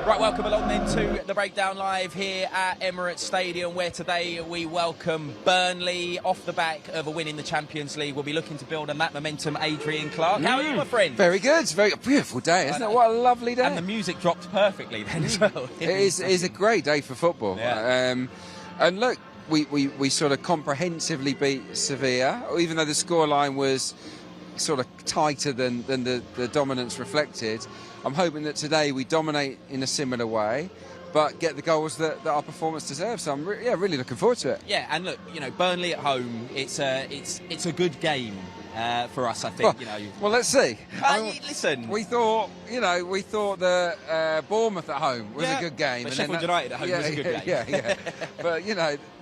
Right, welcome along then to the Breakdown Live here at Emirates Stadium, where today we welcome Burnley off the back of a win in the Champions League. We'll be looking to build on that momentum. Adrian, Clarke, how are you, my friend? Very good. It's a very beautiful day, isn't it? What a lovely day. And the music dropped perfectly then as well. It is a great day for football. Yeah. And look, we sort of comprehensively beat Sevilla, even though the scoreline was sort of tighter than the dominance reflected. I'm hoping that today we dominate in a similar way, but get the goals that our performance deserves. So I'm really looking forward to it. Yeah, and look, Burnley at home, it's a good game for us, I think. Well, let's see. Listen, we thought that Bournemouth at home was a good game, but Sheffield United at home was a good game. Yeah. But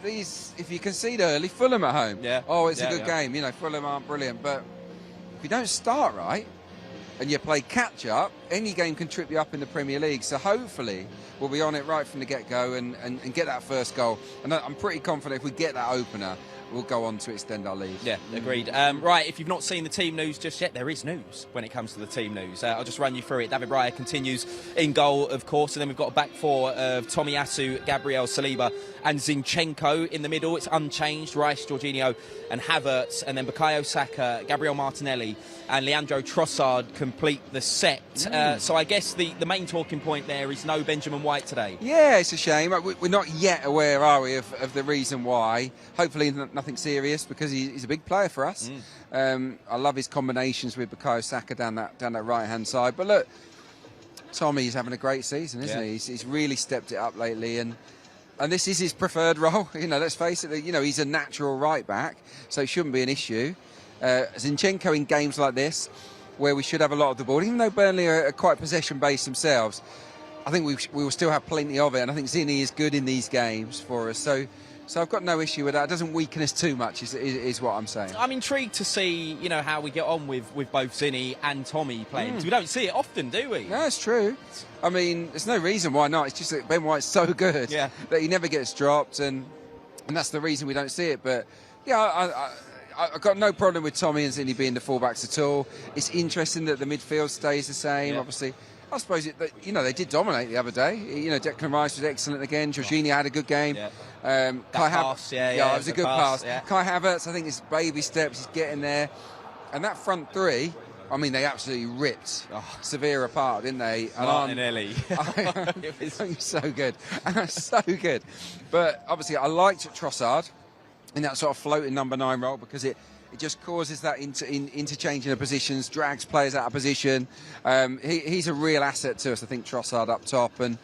if you concede early, Fulham at home. Yeah. Oh, it's a good game. Fulham aren't brilliant, but if you don't start right and you play catch up, any game can trip you up in the Premier League. So hopefully we'll be on it right from the get-go and get that first goal. And I'm pretty confident if we get that opener, we'll go on to extend our lead. Yeah, agreed. Right, if you've not seen the team news just yet, there is news when it comes to the team news. I'll just run you through it. David Raya continues in goal, of course, and then we've got a back four of Tomiyasu, Gabriel Saliba and Zinchenko in the middle. It's unchanged. Rice, Jorginho and Havertz, and then Bukayo Saka, Gabriel Martinelli and Leandro Trossard complete the set. So I guess the main talking point there is no Benjamin White today. Yeah, it's a shame. We're not yet aware, are we, of the reason why. Hopefully nothing serious, because he's a big player for us. I love his combinations with Bukayo Saka down that right-hand side. But look, Tommy's having a great season, isn't he? He's really stepped it up lately, and this is his preferred role. Let's face it. He's a natural right back, so it shouldn't be an issue. Zinchenko in games like this, where we should have a lot of the ball, even though Burnley are quite possession-based themselves, I think we will still have plenty of it, and I think Zinni is good in these games for us. So I've got no issue with that. It doesn't weaken us too much, is what I'm saying. I'm intrigued to see, how we get on with both Zinni and Tommy playing, because we don't see it often, do we? No, it's true. I mean, there's no reason why not. It's just that Ben White's so good that he never gets dropped, and that's the reason we don't see it. But, I've got no problem with Tommy and Zinni being the fullbacks at all. It's interesting that the midfield stays the same, obviously. I suppose they did dominate the other day. Declan Rice was excellent again. Jorginho had a good game. That pass, it was a good pass. Kai Havertz, I think it's baby steps. He's getting there. And that front three, I mean, they absolutely ripped Sevilla apart, didn't they? Martinelli. It was so good. So good. But obviously, I liked Trossard in that sort of floating number 9 role, because it just causes that interchanging of positions, drags players out of position. He's a real asset to us, I think, Trossard up top. And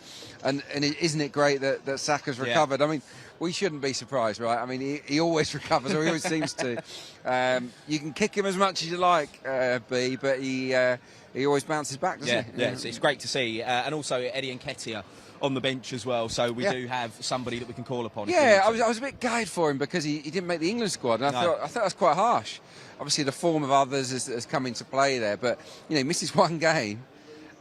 isn't it great that Saka's recovered? I mean, we shouldn't be surprised, right? I mean, he always recovers, or he always seems to. You can kick him as much as you like, B, but he always bounces back, doesn't he? Yeah, it's great to see. And also Eddie Nketiah on the bench as well, so we do have somebody that we can call upon. Yeah, I was a bit gutted for him, because he didn't make the England squad, and I thought that was quite harsh. Obviously, the form of others has come into play there, but he misses one game,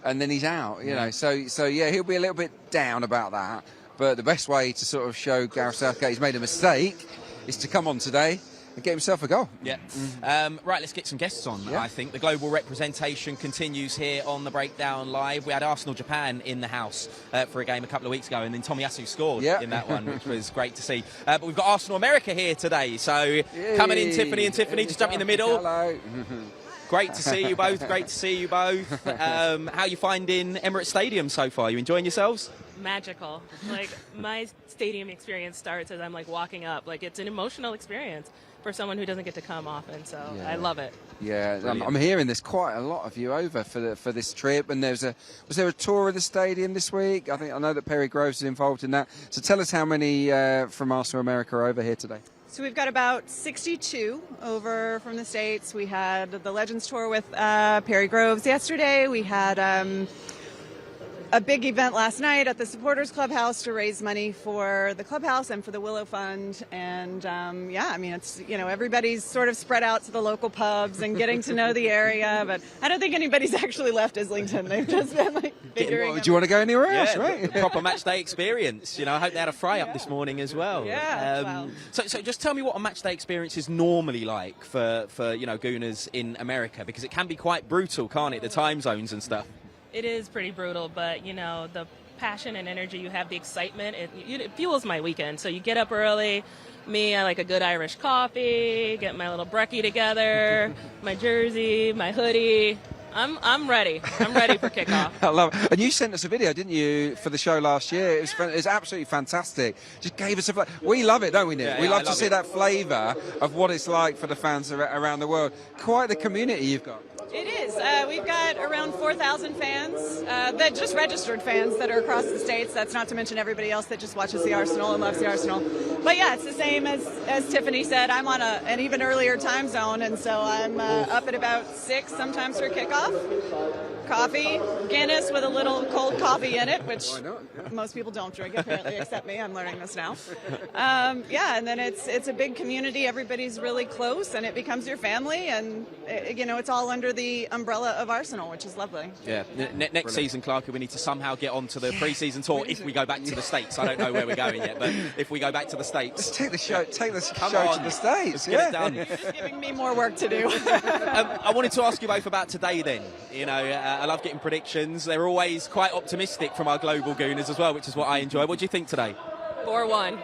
and then he's out. So he'll be a little bit down about that. But the best way to sort of show Gareth Southgate he's made a mistake is to come on today and get himself a goal. Yeah. Right, let's get some guests on, I think. The global representation continues here on the Breakdown Live. We had Arsenal-Japan in the house for a game a couple of weeks ago, and then Tomiyasu scored in that one, which was great to see. But we've got Arsenal-America here today, so coming in, Tiffany and Tiffany, just jump in the middle. Hello. Great to see you both. Great to see you both. How are you finding Emirates Stadium so far? You enjoying yourselves? Magical. My stadium experience starts as I'm walking up. It's an emotional experience for someone who doesn't get to come often, so I love it. Yeah, I'm hearing there's quite a lot of you over for this trip, and was there a tour of the stadium this week? I know that Perry Groves is involved in that. So tell us how many from Arsenal America are over here today. So we've got about 62 over from the States. We had the Legends Tour with Perry Groves yesterday. We had a big event last night at the Supporters Clubhouse to raise money for the clubhouse and for the Willow Fund. And it's, everybody's sort of spread out to the local pubs and getting to know the area. But I don't think anybody's actually left Islington. They've just been figuring. Do you want to go anywhere else, right? Proper match day experience. I hope they had a fry up this morning as well. Yeah. So just tell me what a match day experience is normally like for Gooners in America, because it can be quite brutal, can't it? The time zones and stuff. It is pretty brutal, but the passion and energy you have, the excitement, it fuels my weekend. So you get up early. Me, I like a good Irish coffee, get my little brekkie together, my jersey, my hoodie. I'm ready. I'm ready for kickoff. I love it. And you sent us a video, didn't you, for the show last year? It was absolutely fantastic. Just gave us we love it, don't we, Nick? We love to see that flavour of what it's like for the fans around the world. Quite the community you've got. It is. We've got around 4,000 fans, that just registered fans that are across the states. That's not to mention everybody else that just watches the Arsenal and loves the Arsenal. But yeah, it's the same as Tiffany said. I'm on an even earlier time zone, and so I'm up at about 6 sometimes for kickoff. Coffee, Guinness with a little cold coffee in it, which most people don't drink apparently, except me. I'm learning this now. Yeah, and then it's a big community. Everybody's really close, and it becomes your family, and it's all under the umbrella of Arsenal, which is lovely. Yeah, next season, Clarke, we need to somehow get onto the pre-season tour if we go back to the States. I don't know where we're going yet, but if we go back to the States, let's take the show to the States. Let's get it done. It's giving me more work to do. I wanted to ask you both about today. Then, I love getting predictions. They're always quite optimistic from our global gooners as well, which is what I enjoy. What do you think today? 4-1.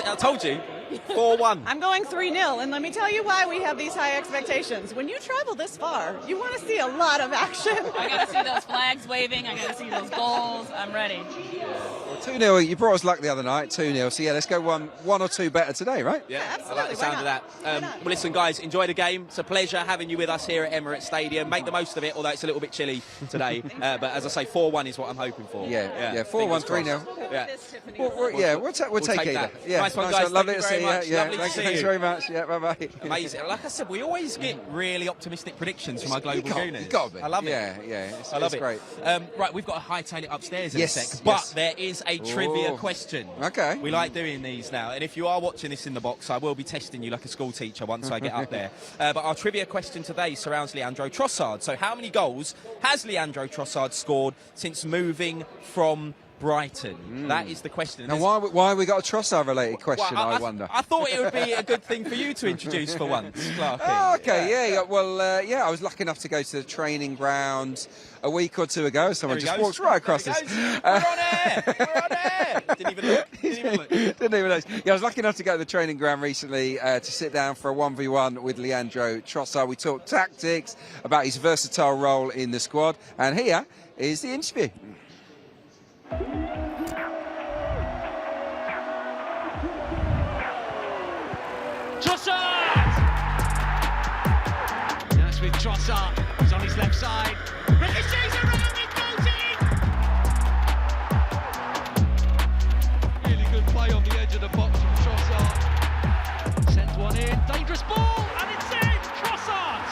I told you. 4-1. I'm going 3-0, and let me tell you why we have these high expectations. When you travel this far, you want to see a lot of action. I got to see those flags waving. I got to see those goals. I'm ready. Well, 2-0. You brought us luck the other night, 2-0. So yeah, let's go one or two better today, right? Yeah, absolutely. I like the sound of that. Well, listen, guys, enjoy the game. It's a pleasure having you with us here at Emirates Stadium. Make the most of it, although it's a little bit chilly today. But as I say, 4-1 is what I'm hoping for. Yeah. 4-1 3-0. Yeah. We'll take it. that. Yeah, nice one, guys. Lovely to Thank see you you. very much. Yeah, Lovely to see thanks you. very much. Yeah, bye-bye. Amazing. Like I said, we always get really optimistic predictions from our global gooners. You got it. I love it. Yeah. I love it. Great. Right, we've got to hightail it upstairs in a Yes, sec, yes. but there is a trivia question. Okay. We like doing these now, and if you are watching this in the box, I will be testing you like a school teacher once I get up there. But our trivia question today surrounds Leandro Trossard. So how many goals has Leandro Trossard scored since moving from Brighton? That is the question. Now, why we got a Trossard-related question, Well, I wonder? I thought it would be a good thing for you to introduce for once, Clarke. Oh, okay, yeah. Well, I was lucky enough to go to the training ground a week or two ago. Someone just walked right across this. We're on air! Didn't even look. Didn't even notice. Yeah, I was lucky enough to go to the training ground recently to sit down for a 1v1 with Leandro Trossard. We talked tactics, about his versatile role in the squad, and here is the interview. Trossard! That's with Trossard. He's on his left side. Ricochets around, it goes in! Really good play on the edge of the box from Trossard. Sends one in, dangerous ball, and it's in! Trossard!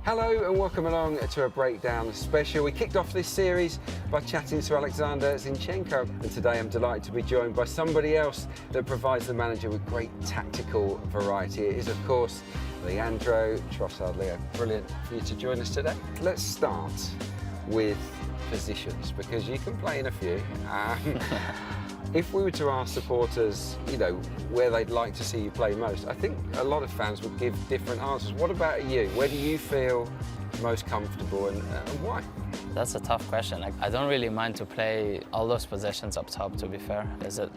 Hello and welcome along to a breakdown special. We kicked off this series by chatting to Alexander Zinchenko, and today I'm delighted to be joined by somebody else that provides the manager with great tactical variety. It is, of course, Leandro Trossard. Leo, brilliant for you to join us today. Let's start with positions, because you can play in a few. If we were to ask supporters, where they'd like to see you play most, I think a lot of fans would give different answers. What about you? Where do you feel most comfortable, and why? That's a tough question. I don't really mind to play all those positions up top, to be fair. As a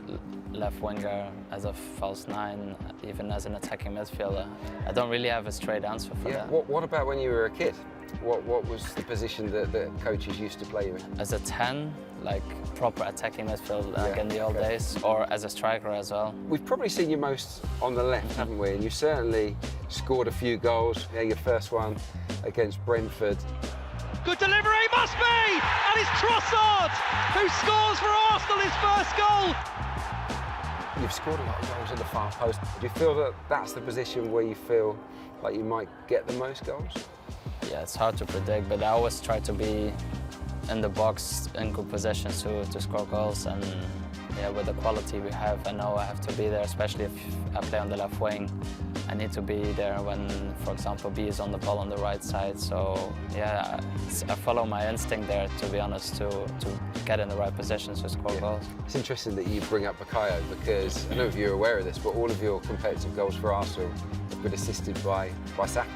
left winger, as a false nine, even as an attacking midfielder. I don't really have a straight answer for that. What about when you were a kid? What was the position that coaches used to play you in? As a 10, like proper attacking midfield, like in the old days, or as a striker as well. We've probably seen you most on the left, haven't we? And you certainly scored a few goals. Yeah, your first one against Brentford. Good delivery, must be! And it's Trossard who scores for Arsenal his first goal! You've scored a lot of goals in the far post. Do you feel that that's the position where you feel like you might get the most goals? Yeah, it's hard to predict, but I always try to be in the box in good positions to score goals, and yeah, with the quality we have, I know I have to be there, especially if I play on the left wing. I need to be there when, for example, B is on the ball on the right side. So yeah, I follow my instinct there, to be honest, to get in the right positions to score goals. It's interesting that you bring up Bergkamp, because I don't know if you're aware of this, but all of your competitive goals for Arsenal have but assisted by Saka.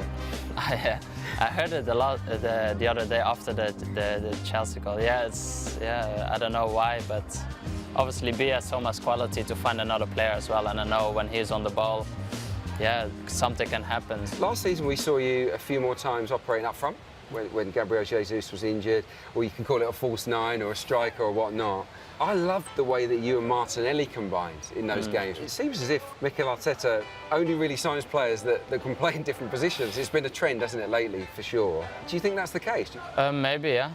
I heard it a lot the other day after the Chelsea goal. I don't know why, but obviously B has so much quality to find another player as well, and I know when he's on the ball, something can happen. Last season we saw you a few more times operating up front when Gabriel Jesus was injured, or you can call it a false nine or a striker or whatnot. I loved the way that you and Martinelli combined in those games. It seems as if Mikel Arteta only really signs players that can play in different positions. It's been a trend, hasn't it, lately, for sure. Do you think that's the case? Maybe, yeah.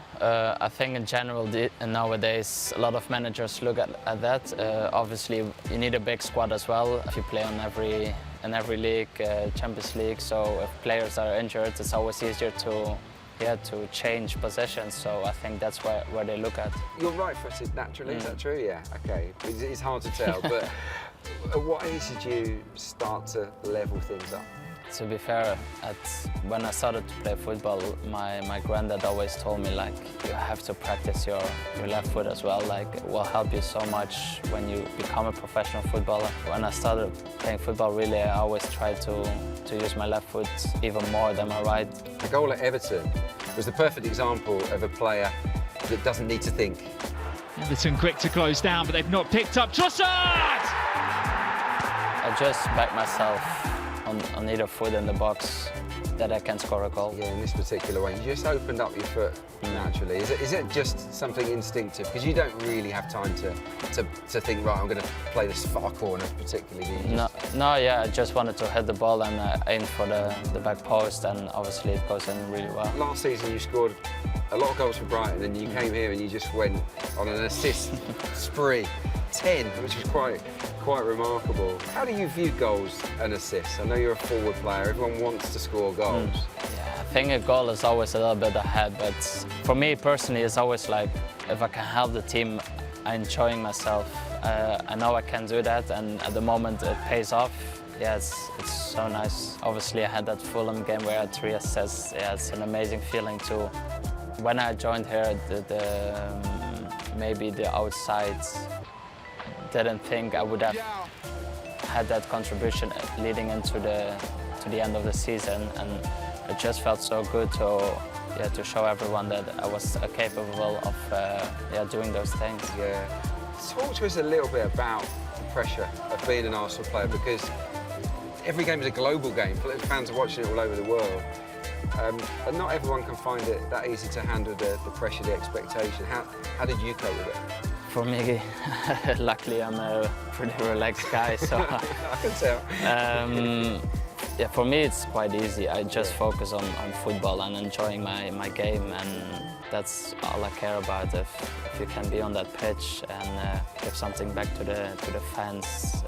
I think in general nowadays a lot of managers look at that. Obviously, you need a big squad as well. If you play in every league, Champions League, so if players are injured, it's always easier to change positions, so I think that's where they look at. You're right-footed naturally, is that true? Yeah, okay. It's hard to tell, but at what age did you start to level things up? To be fair, when I started to play football, my granddad always told me, like, you have to practice your left foot as well. Like, it will help you so much when you become a professional footballer. When I started playing football, really, I always tried to use my left foot even more than my right. The goal at Everton was the perfect example of a player that doesn't need to think. Everton quick to close down, but they've not picked up Trossard! I just back myself on either foot in the box that I can score a goal. Yeah, in this particular way, you just opened up your foot naturally. Is it just something instinctive? Because you don't really have time to think, right, I'm going to play this far corner particularly. I just wanted to hit the ball and aim for the back post, and obviously it goes in really well. Last season you scored a lot of goals for Brighton, and you came here and you just went on an assist spree. 10, which is quite remarkable. How do you view goals and assists? I know you're a forward player, everyone wants to score goals. Yeah, I think a goal is always a little bit ahead, but for me personally it's always like, if I can help the team, I'm enjoying myself. I know I can do that, and at the moment it pays off. Yeah, it's so nice. Obviously I had that Fulham game where I had 3 assists. Yeah, it's an amazing feeling too. When I joined here, maybe the outside didn't think I would have had that contribution leading into the end of the season, and it just felt so good to show everyone that I was capable of doing those things. Yeah. Talk to us a little bit about the pressure of being an Arsenal player, because every game is a global game. Fans are watching it all over the world. And not everyone can find it that easy to handle the pressure, the expectation. How did you cope with it? For me, luckily I'm a pretty relaxed guy, so I can tell. For me it's quite easy. I just focus on football and enjoying my game, and that's all I care about. If you can be on that pitch and give something back to the fans,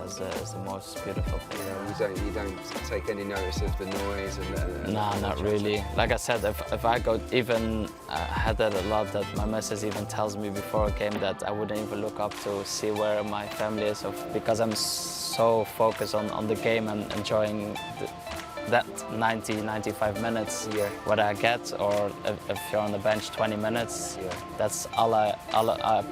is the most beautiful thing. Yeah, you don't take any notice of the noise and no, not really. Like I said, if I go even had that a lot, that my missus even tells me before a game that I wouldn't even look up to see where my family is, because I'm so focused on the game and enjoying that 90-95 minutes, what I get, or if you're on the bench 20 minutes, that's all I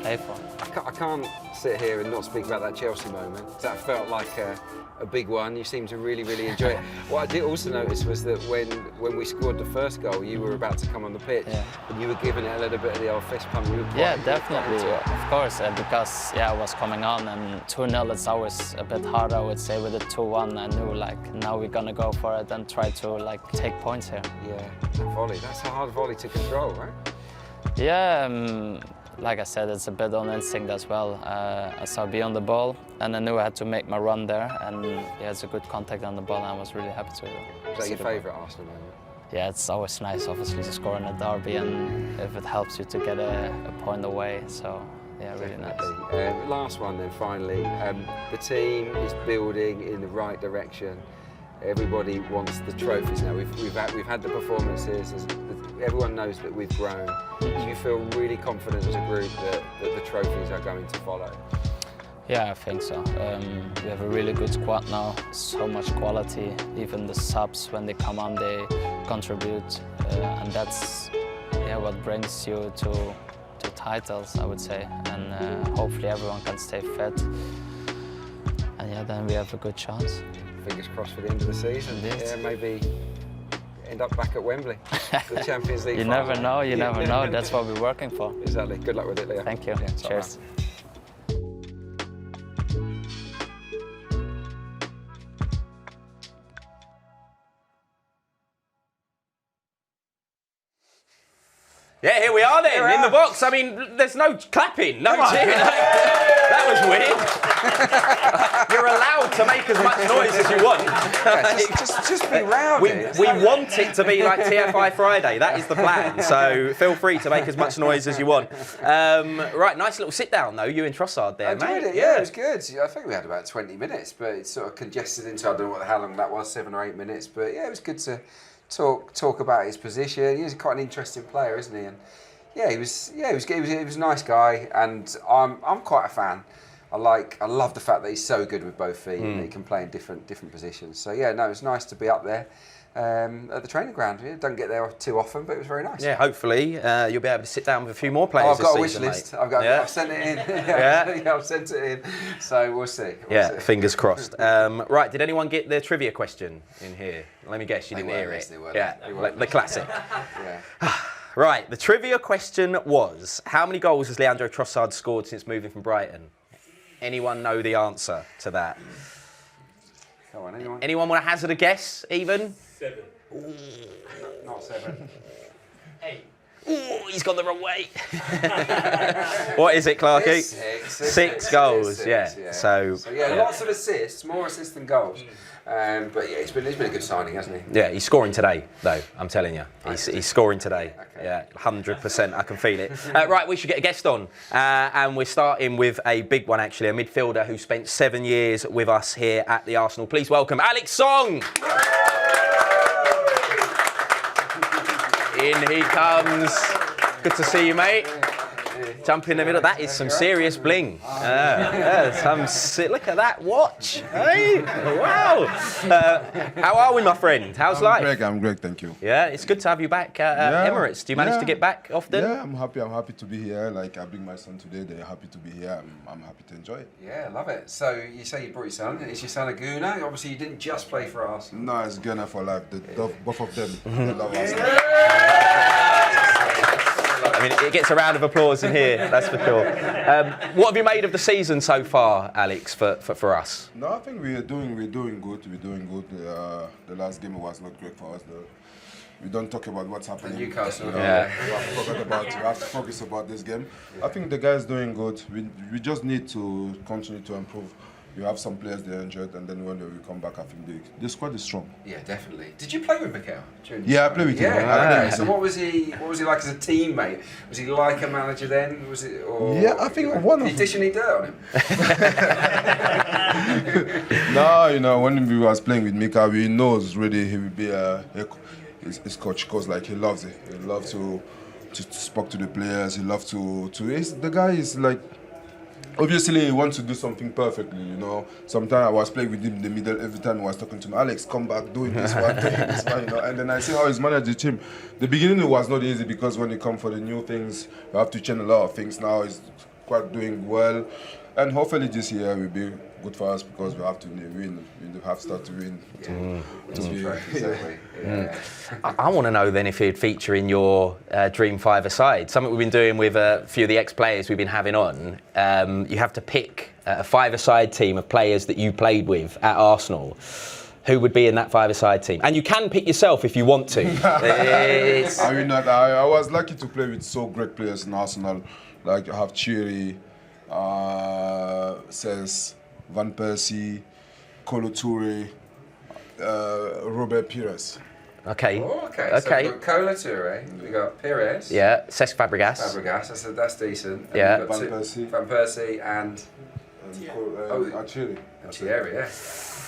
play for. I can't sit here and not speak about that Chelsea moment. That felt like a big one. You seemed to really enjoy it. What I did also notice was that when we scored the first goal, you were about to come on the pitch, and you were giving it a little bit of the old fist pump. Definitely, of course, because I was coming on, and 2-0 it's always a bit harder, I would say. With the 2-1, I knew, like, now we're gonna go for it and try to, like, take points here. Yeah, volley. That's a hard volley to control, right? Yeah. Like I said, it's a bit on instinct as well. I saw B on the ball, and I knew I had to make my run there, and it's a good contact on the ball, and I was really happy to. Is that your favourite Arsenal moment? Yeah, it's always nice, obviously, to score in a derby, and if it helps you to get a point away, so yeah, really nice. Last one then, finally. The team is building in the right direction. Everybody wants the trophies now. We've had the performances. Everyone knows that we've grown. Do you feel really confident as a group that the trophies are going to follow? Yeah, I think so. We have a really good squad now. So much quality. Even the subs, when they come on, they contribute, and that's what brings you to titles, I would say. And hopefully everyone can stay fit. And then we have a good chance. Fingers crossed for the end of the season. Yeah, maybe end up back at Wembley, the Champions League. You final. never know. You never know. That's what we're working for. Exactly. Good luck with it, Leo. Thank you. Yeah, top Cheers. man. Yeah, here we are then, in the box. I mean, there's no clapping, no cheering. That was weird. You're allowed to make as much noise as you want. Yeah, just be rowdy. We want it to be like TFI Friday. That is the plan. So feel free to make as much noise as you want. Right, nice little sit down though. You and Trossard there, I mate. enjoyed it. Yeah, it was good. I think we had about 20 minutes, but it sort of congested into, I don't know how long that was, 7 or 8 minutes. But yeah, it was good to talk about his position. He's quite an interesting player, isn't he? And yeah, he was a nice guy, and I'm quite a fan. I love the fact that he's so good with both feet and he can play in different positions. So yeah, no, it was nice to be up there at the training ground. Yeah, don't get there too often, but it was very nice. Yeah, hopefully you'll be able to sit down with a few more players. I've got a this wish season, list. mate. I've sent it in. Yeah, I've sent it in. So we'll see. We'll see. Fingers crossed. Right, did anyone get the trivia question in here? Let me guess, you didn't hear it. The classic. Yeah. Right, the trivia question was, how many goals has Leandro Trossard scored since moving from Brighton? Anyone know the answer to that? Come on, anyone? Anyone want to hazard a guess, even? 7. Not 7. 8. Ooh, he's gone the wrong way. What is it, Clarke? Six goals, Six, yeah. So yeah, lots of assists, more assists than goals. But yeah, he's been a good signing, hasn't he? yeah, he's scoring today, though. I'm telling you, he's scoring today. Okay. Yeah, 100%. I can feel it. Right, we should get a guest on, and we're starting with a big one actually, a midfielder who spent 7 years with us here at the Arsenal. Please welcome Alex Song. In he comes. Good to see you, mate. Jump in the middle. That is some serious bling. Look at that watch. Hey, wow. How are we, my friend? How's life? I'm Greg, thank you. Yeah, it's good to have you back at Emirates. Do you manage to get back often? Yeah, I'm happy to be here. Like, I bring my son today, they're happy to be here. I'm happy to enjoy it. Yeah, love it. So you say you brought your son. Is your son a Gooner? Obviously, you didn't just play for Arsenal. No, it's Ghana for life. Both of them. They love us. I mean, it gets a round of applause in here, that's for sure. What have you made of the season so far, Alex, for us? No, I think we're doing good. We're doing good. The last game was not great for us. We don't talk about what's happening. Newcastle. We have to focus about this game. I think the guys doing good. We just need to continue to improve. You have some players they're injured, and then when we come back, I think the squad is strong. Yeah, definitely. Did you play with Mikel? Yeah, I play with him. Okay. So what was he like as a teammate? Was he like a manager then? Was it? Or Yeah, I think one of. Did you dish any dirt on him? No, when we was playing with Mika, we knows really he will be his coach, because like he loves it. He loves to speak to the players. He loves to. The guy is like. Obviously, he wants to do something perfectly, you know. Sometimes I was playing with him in the middle. Every time I was talking to him, Alex, come back, doing this one, you know. And then I see how he's managed the team. The beginning it was not easy, because when you come for the new things, you have to change a lot of things. Now he's quite doing well, and hopefully this year will be good for us, because we have to win. We have to start to win. I want to know then if he'd feature in your Dream Five-a-side. Something we've been doing with a few of the ex-players we've been having on. You have to pick a five-a-side team of players that you played with at Arsenal. Who would be in that five-a-side team? And you can pick yourself if you want to. I was lucky to play with so great players in Arsenal. Like I have Thierry, Says, Van Persie, Kolo Touré, Robert Pires. Okay. Oh, okay. So we've got Kolo Touré, we've got Pires. Yeah, Cesc Fabregas. That's decent. And Yeah. we've got Van Persie and Thierry. Thierry, yeah.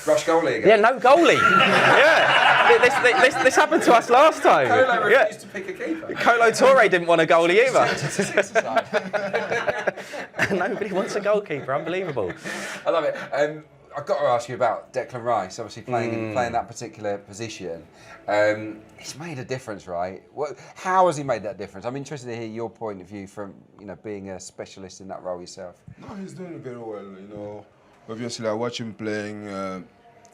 Rush goalie again. Yeah, no goalie. Yeah, this happened to us last time. Kolo refused to pick a keeper. Kolo Touré didn't want a goalie either. Nobody wants a goalkeeper. Unbelievable. I love it. I've got to ask you about Declan Rice. Obviously playing that particular position. He's made a difference, right? How has he made that difference? I'm interested to hear your point of view from being a specialist in that role yourself. No, he's doing very well. Obviously I watch him playing.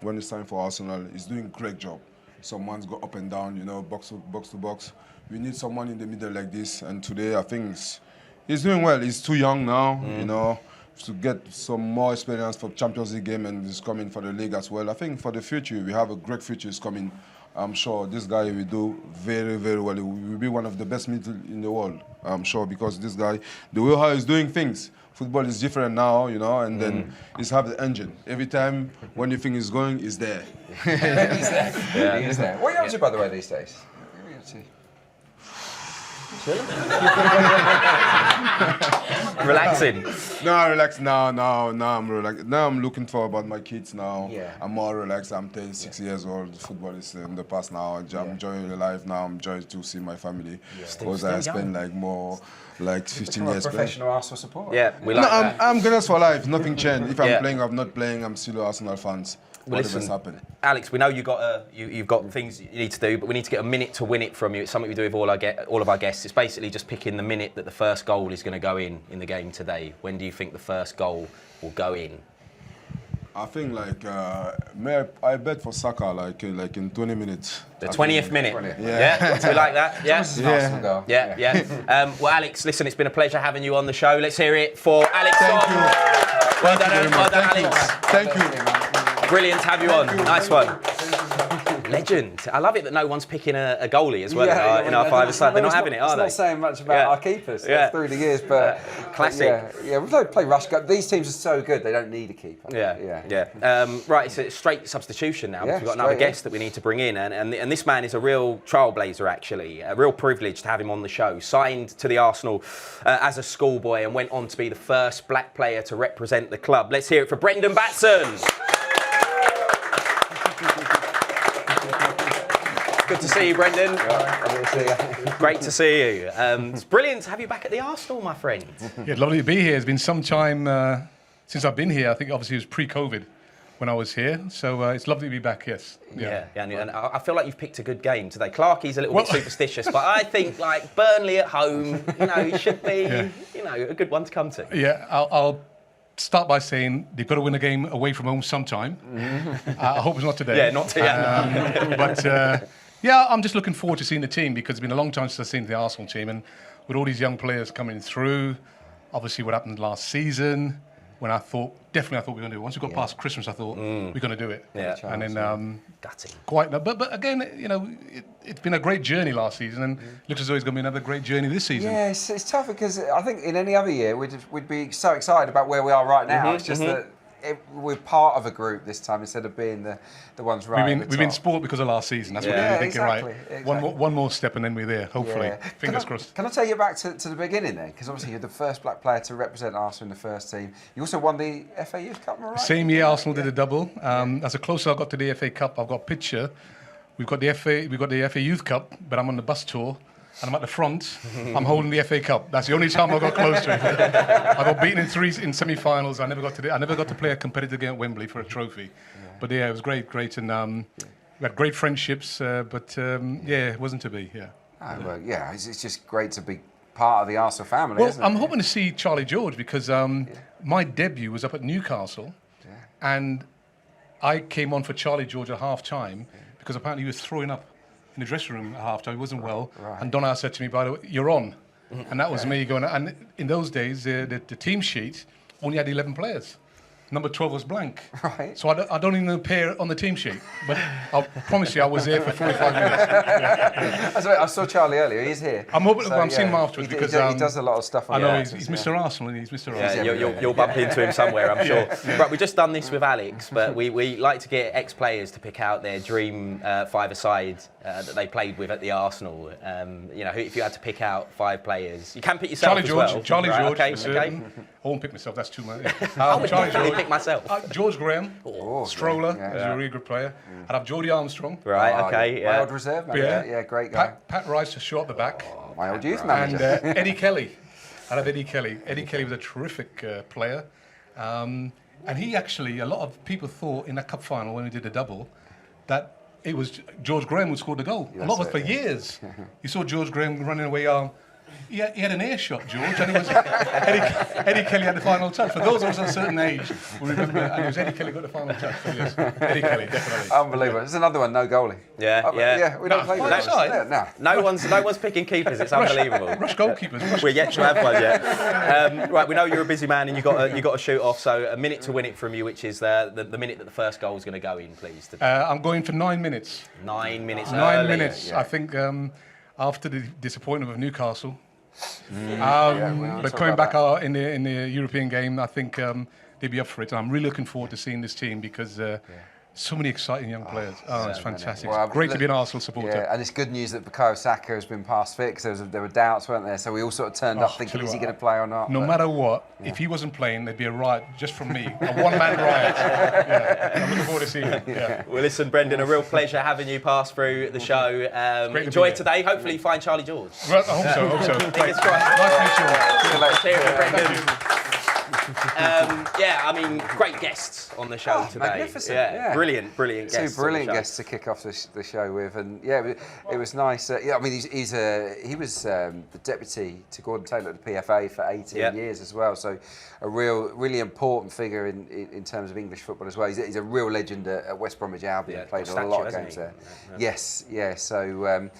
when it's time for Arsenal, he's doing a great job. Someone's go up and down, you know, box to box. We need someone in the middle like this, and today I think he's doing well. He's too young now, you know, to get some more experience for Champions League game, and he's coming for the league as well. I think for the future, we have a great future is coming. I'm sure this guy will do very, very well. He will be one of the best middle in the world, I'm sure, because this guy, the way how he's doing things, football is different now, you know, and then he's have the engine. Every time when you think he's going, he's there. He's there. Yeah. He is there. What are you up to, by the way, these days? What are you up to? Relaxing. No, relax. Now I'm relaxed. Now I'm looking for about my kids now. Yeah. I'm more relaxed. I'm 36 years old. Football is in the past now. I'm enjoying the life now. I'm enjoying to see my family. Because I spend like 15 years. Professional Arsenal support. Yeah, we like that. I'm Gunners for life. Nothing changed. If I'm playing, I'm not playing. I'm still Arsenal fans. Well, Whatever's happening. Alex, we know you've got things you need to do, but we need to get a minute to win it from you. It's something we do with all of our guests. It's basically just picking the minute that the first goal is going to go in the game today. When do you think the first goal will go in? I think I bet for Saka like in 20 minutes. The 20th minute. 20th. Yeah. Do we like that? Yeah. Yeah. Well, Alex, listen, it's been a pleasure having you on the show. Let's hear it for Alex. Thank you. Well done, Alex. Thank you. Brilliant to have you on. Nice one. Legend. I love it that no one's picking a goalie as well in our five-a-side. They're not having it, are they? It's not saying much about our keepers through the years, but classic. Yeah, we don't play rush guard. These teams are so good; they don't need a keeper. Right, it's a straight substitution now. Yeah, We've got another guest that we need to bring in, and this man is a real trailblazer. Actually, a real privilege to have him on the show. Signed to the Arsenal as a schoolboy and went on to be the first black player to represent the club. Let's hear it for Brendan Batson. Good to see you, Brendan. Great to see you. It's brilliant to have you back at the Arsenal, my friend. Yeah, lovely to be here. It's been some time since I've been here. I think obviously it was pre-COVID when I was here. So it's lovely to be back, yes. Yeah, and I feel like you've picked a good game today. Clarke's a little bit superstitious, but I think like Burnley at home, it should be, a good one to come to. Yeah, I'll start by saying they've got to win a game away from home sometime. I hope it's not today. Yeah, not today. But I'm just looking forward to seeing the team because it's been a long time since I've seen the Arsenal team, and with all these young players coming through, obviously what happened last season, when I thought we were going to do it. Once we got past Christmas, I thought we're going to do it. Yeah. And then but again, it's been a great journey last season, and looks as though it's going to be another great journey this season. Yeah, it's tough because I think in any other year we'd be so excited about where we are right now. It's just that we're part of a group this time instead of being the ones right. We've been spoiled because of last season. That's what we're thinking, exactly, right? Exactly. One more step and then we're there. Hopefully, fingers crossed. Can I take you back to the beginning then? Because obviously you're the first black player to represent Arsenal in the first team. You also won the FA Youth Cup, right? Same year, Arsenal did a double. As the closer I got to the FA Cup, I've got a picture. We've got the FA Youth Cup, but I'm on the bus tour. And I'm at the front. I'm holding the FA Cup. That's the only time I got close to it. I got beaten in semi-finals. I never got to play a competitive game at Wembley for a trophy. But it was great, and we had great friendships. But it wasn't to be. Yeah. It's just great to be part of the Arsenal family. Well, isn't I'm it? hoping to see Charlie George because my debut was up at Newcastle, and I came on for Charlie George at half time because apparently he was throwing up in the dressing room at half time. He wasn't well. Right. And Donna said to me, by the way, you're on. And that was me going, and in those days, the team sheet only had 11 players. Number 12 was blank. Right. So I don't even appear on the team sheet. But I promise you, I was there for 45 minutes. I saw Charlie earlier. He's here. I'm seeing him afterwards because he does a lot of stuff. I know he's Mr. Arsenal. He's Mr. Arsenal. You'll bump into him somewhere, I'm sure. Right, we've just done this with Alex, but we like to get ex-players to pick out their dream five-a-side that they played with at the Arsenal. If you had to pick out 5 players, you can pick yourself as well. Charlie George. Okay. I won't pick myself. That's too much. I would definitely pick myself. George Graham, Stroller, is a really good player. I'd have Geordie Armstrong. Right, okay. My old reserve man. Yeah, great guy. Pat Rice to show up the back. My old youth manager. And Eddie Kelly. I'd have Eddie Kelly. Eddie Kelly was a terrific player. And he actually, a lot of people thought in that cup final when we did the double, that it was George Graham who scored the goal. A lot of us for years. You saw George Graham running away He had an earshot, George, and it was Eddie Kelly had the final touch. For those of us of a certain age, we remember, and it was Eddie Kelly got the final touch. So yes, Eddie Kelly, definitely. Unbelievable. There's another one, no goalie. Yeah. We don't play fine goalies. side. No. No one's picking keepers. It's unbelievable. Rush goalkeepers. We're yet to have one yet. Right, we know you're a busy man and you got to shoot off. So a minute to win it from you, which is the minute that the first goal is going to go in, please. I'm going for 9 minutes. 9 minutes. 9 early. minutes. Yeah. I think after the disappointment of Newcastle, we'll but talk coming about back in the European game, I think they'd be up for it. And I'm really looking forward to seeing this team because so many exciting young players. It's fantastic. Well, It's great to be an Arsenal supporter. Yeah, and it's good news that Bukayo Saka has been past fit because there were doubts, weren't there? So we all sort of turned up thinking, is he going to play or not? No matter what, if he wasn't playing, there'd be a riot just from me. A one-man riot. I'm looking forward to seeing it. Yeah. Well, listen, Brendan, a real pleasure having you pass through the show. Enjoy it today. Hopefully you find Charlie George. Well, I hope so. Fingers crossed. Nice to meet you all. See you later. Cheers, Brendan. I mean, great guests on the show today. Magnificent. Yeah. Brilliant guests. Two brilliant guests to kick off the show with, and it was nice. I mean, he was the deputy to Gordon Taylor at the PFA for 18 years as well. So a really important figure in terms of English football as well. He's a real legend at West Bromwich Albion. Played a lot of games there. Yes, yeah. So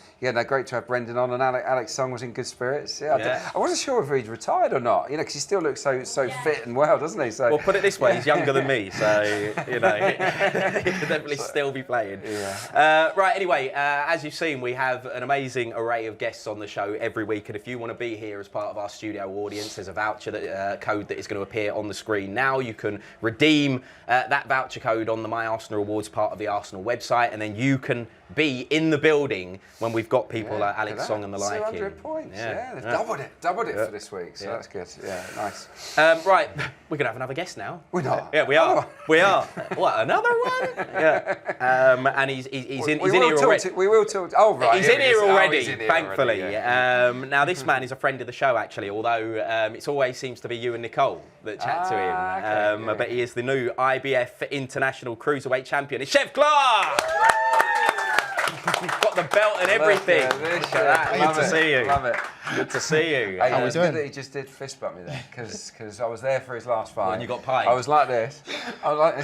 great to have Brendan on, and Alex Song was in good spirits. I wasn't sure if he'd retired or not. Because he still looks so fit and well, doesn't he? So well, put it this way, he's younger than me, so he could definitely still be playing. Right, anyway, as you've seen, we have an amazing array of guests on the show every week, and if you want to be here as part of our studio audience, there's a voucher code that is going to appear on the screen now. You can redeem that voucher code on the My Arsenal Awards part of the Arsenal website, and then you can be in the building when we've got people like Alex Song and the like. 200 points. They've doubled it for this week, so that's good. Yeah, nice. Right, we're gonna have another guest now. We're not. Yeah, we are. We are. What, another one? Yeah. And he's in here already. We will talk. Oh right. He's in here already, he's in here thankfully. Already, now this man is a friend of the show actually, although it always seems to be you and Nicole that chat to him. Okay, but he is the new IBF International Cruiserweight Champion. It's Chef Clarke. Got the belt and everything. Look at that. Good to see you. Love it. Good to see you. Hey, it was good that he just did fist bump me there because I was there for his last fight. And you got pied. I was like this,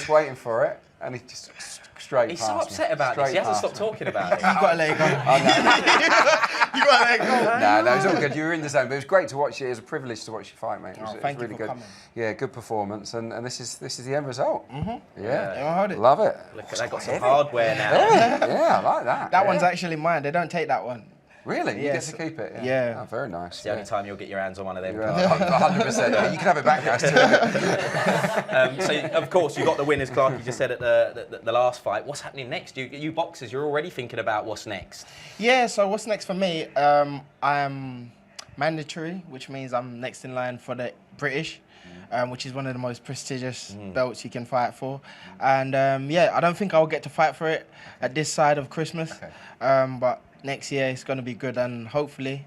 waiting for it, and he just straight He's past so upset me. about this. He hasn't stopped talking about it. You got to let it go. You got to let it go. No, it's all good. You were in the zone, but it was great to watch you. It was a privilege to watch you fight, mate. It was thank really you for good. coming. Yeah, good performance, and this is the end result. Mm-hmm. I heard it. Love it. Look, they've got some hardware now. Yeah, I like that. That one's actually mine. They don't take that one. Really? You get Yes. to keep it? Yeah. Oh, very nice. It's the only time you'll get your hands on one of them. 100%. Yeah, you can have it back, guys, too. So, of course, you got the win, as Clarke just said at the last fight. What's happening next? You boxers, you're already thinking about what's next. Yeah, so what's next for me? I'm mandatory, which means I'm next in line for the British, which is one of the most prestigious belts you can fight for. And I don't think I'll get to fight for it at this side of Christmas. Okay. But next year it's going to be good, and hopefully,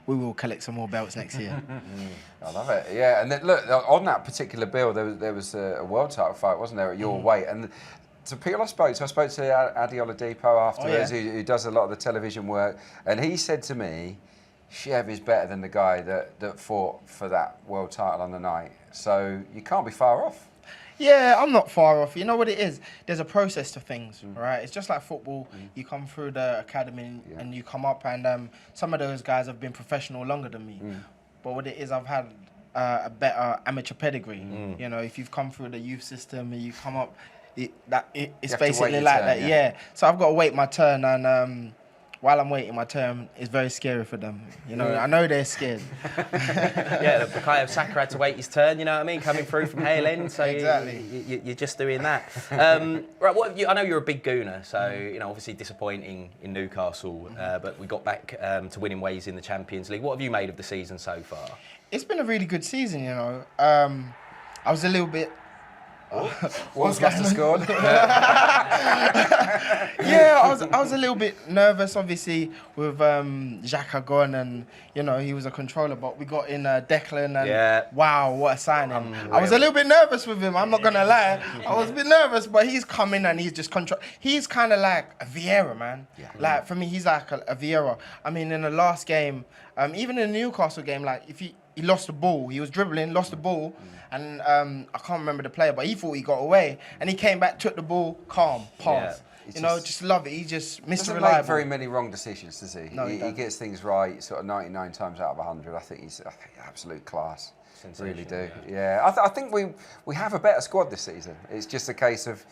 we will collect some more belts next year. I love it. Yeah, and then, look, on that particular bill, there was a world title fight, wasn't there, at your weight? And to people I spoke to Adi Oladipo afterwards, who does a lot of the television work, and he said to me, Shev is better than the guy that fought for that world title on the night. So you can't be far off. Yeah, I'm not far off. You know what it is? There's a process to things, right? It's just like football. You come through the academy and you come up, and some of those guys have been professional longer than me. But what it is, I've had a better amateur pedigree. You know, if you've come through the youth system and you come up, it's basically like that. Yeah. So I've got to wait my turn, and while I'm waiting my turn, it's very scary for them. You know, I know they're scared. Bukayo Saka had to wait his turn, you know what I mean, coming through from Hale End, so exactly. you're just doing that. Right, I know you're a big gooner, so, you know, obviously disappointing in Newcastle, but we got back to winning ways in the Champions League. What have you made of the season so far? It's been a really good season, you know. I was a little bit... Wolves must have scored. Yeah, was a little bit nervous, obviously, with Xhaka gone, and he was a controller. But we got in Declan, and wow, what a signing! I was a little bit nervous with him. I'm not gonna lie, I was a bit nervous, but he's coming and he's just control. He's kind of like a Vieira, man. Yeah. Like for me, he's like a Vieira. I mean, in the last game, even in the Newcastle game, like if he lost the ball, he was dribbling, lost the ball. And I can't remember the player, but he thought he got away. And he came back, took the ball, calm, pass. Yeah. Just love it. He just Mr. Reliable. Doesn't make very many wrong decisions, does he? No, he gets things right sort of 99 times out of 100. I think he's absolute class. Really do. Yeah. I think we have a better squad this season. It's just a case of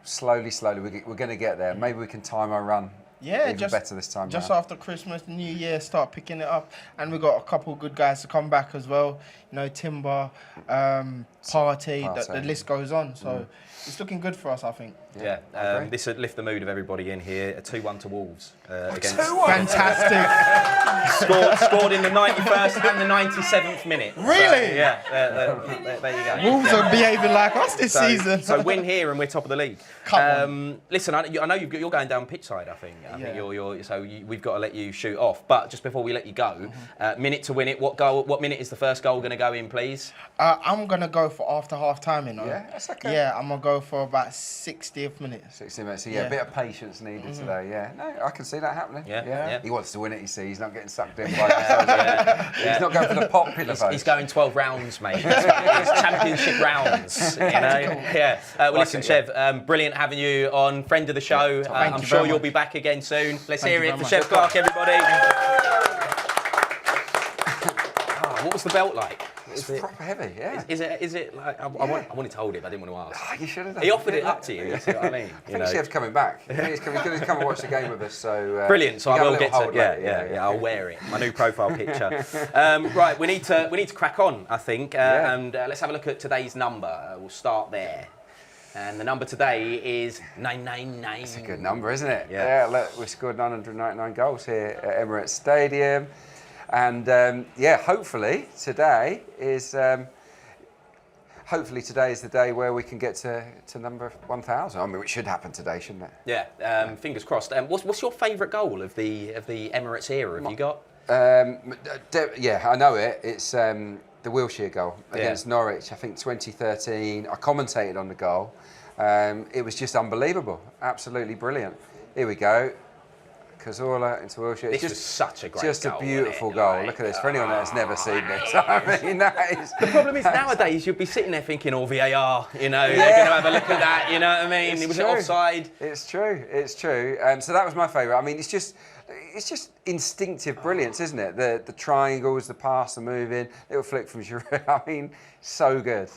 slowly, we're going to get there. Maybe we can time our run. Yeah, even better this time. Just after Christmas, New Year, start picking it up, and we got a couple of good guys to come back as well. Timber, Party. The list goes on. So it's looking good for us, I think. Yeah, this would lift the mood of everybody in here. A 2-1 to Wolves against. 2-1. Fantastic. Scored in the 91st and the 97th minute. Really? So, yeah. There you go. Wolves are behaving like us this season. So win here and we're top of the league. Come on. Listen, I know you're going down pitch side. I think we've got to let you shoot off. But just before we let you go, minute to win it. What minute is the first goal going to go in, please? I'm going to go for after half time. Yeah, that's okay. Yeah, I'm going to go for about 60th minute. 60 minutes. So a bit of patience needed today. Yeah, no, I can see that happening. Yeah. He wants to win it. You see, he's not getting sucked in by He's not going for the popular vote. He's going 12 rounds, mate. It's championship rounds. Yeah. Well, listen, Chev, brilliant having you on, friend of the show. I'm sure you'll be back again soon. Let's hear it for Chev Clarke, everybody. What was the belt like? It's proper heavy, yeah. Is it like, I wanted to hold it, but I didn't want to ask. You should have done. He offered it up to you, you see what I mean? I think Chev's coming back. He's going to come and watch the game with us. So brilliant, so I will get to I'll wear it. My new profile picture. Right, we need to crack on, I think, and let's have a look at today's number. We'll start there. And the number today is 999. It's a good number, isn't it? Yeah. We scored 999 goals here at Emirates Stadium. And hopefully today is the day where we can get to number 1,000. I mean, it should happen today, shouldn't it? Yeah, fingers crossed. What's your favourite goal of the Emirates era? Have you got? I know it. It's the Wilshere goal against Norwich. I think 2013. I commentated on the goal. It was just unbelievable. Absolutely brilliant. Here we go. Cazorla into Wilshere. This was such a great goal. Just a beautiful goal. Look at this. For anyone that's never seen this, I mean, that is... The problem is nowadays you'd be sitting there thinking, VAR, they're going to have a look at that, you know what I mean? Was it offside? It's true. So that was my favourite. I mean, it's just instinctive brilliance, isn't it? The triangles, the pass, the moving, little flick from Giroud. I mean, so good.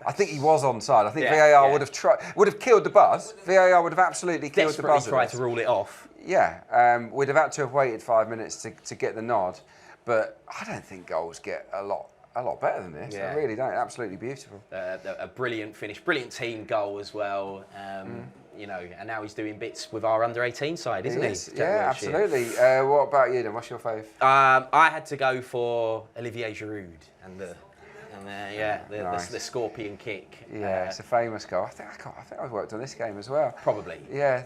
I think he was onside. I think VAR would have killed the buzz. VAR would have absolutely killed the buzz. Tried to rule it off. Yeah, we'd have had to have waited 5 minutes to get the nod, but I don't think goals get a lot better than this. I really don't. Absolutely beautiful. A brilliant finish, brilliant team goal as well. And now he's doing bits with our under-18 side, isn't he? Yeah, absolutely. What about you then? What's your fave? I had to go for Olivier Giroud and the scorpion kick. Yeah, it's a famous goal. I think I've worked on this game as well. Probably. Yeah,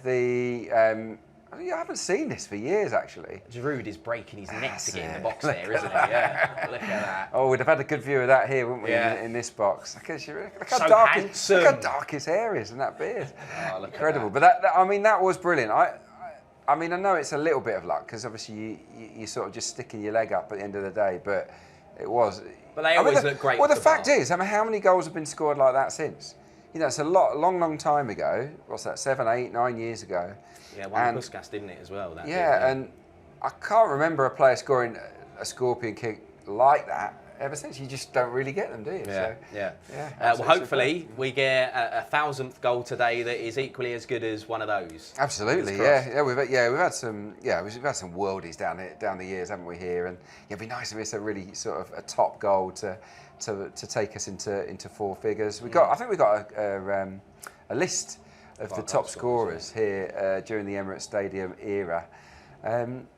I haven't seen this for years, actually. Giroud is breaking his neck to get in the box there, isn't he? Yeah, look at that. Oh, we'd have had a good view of that here, wouldn't we, in this box? Look how dark his hair is and that beard. Oh, incredible. But that was brilliant. I know it's a little bit of luck, because obviously you sort of just sticking your leg up at the end of the day, but it was... But they always look great. Well, the fact is, how many goals have been scored like that since? It's a long time ago. What's that, 7, 8, 9 years ago? Yeah, one of Puskas, didn't it, as well? And I can't remember a player scoring a scorpion kick like that ever since. You just don't really get them, do you? Well, hopefully we get a 1,000th goal today that is equally as good as one of those. Absolutely, we've had some worldies down the years, haven't we? Here, and it'd be nice if it's a really sort of a top goal to take us into four figures. I think we got a list of the top scorers here during the Emirates Stadium era.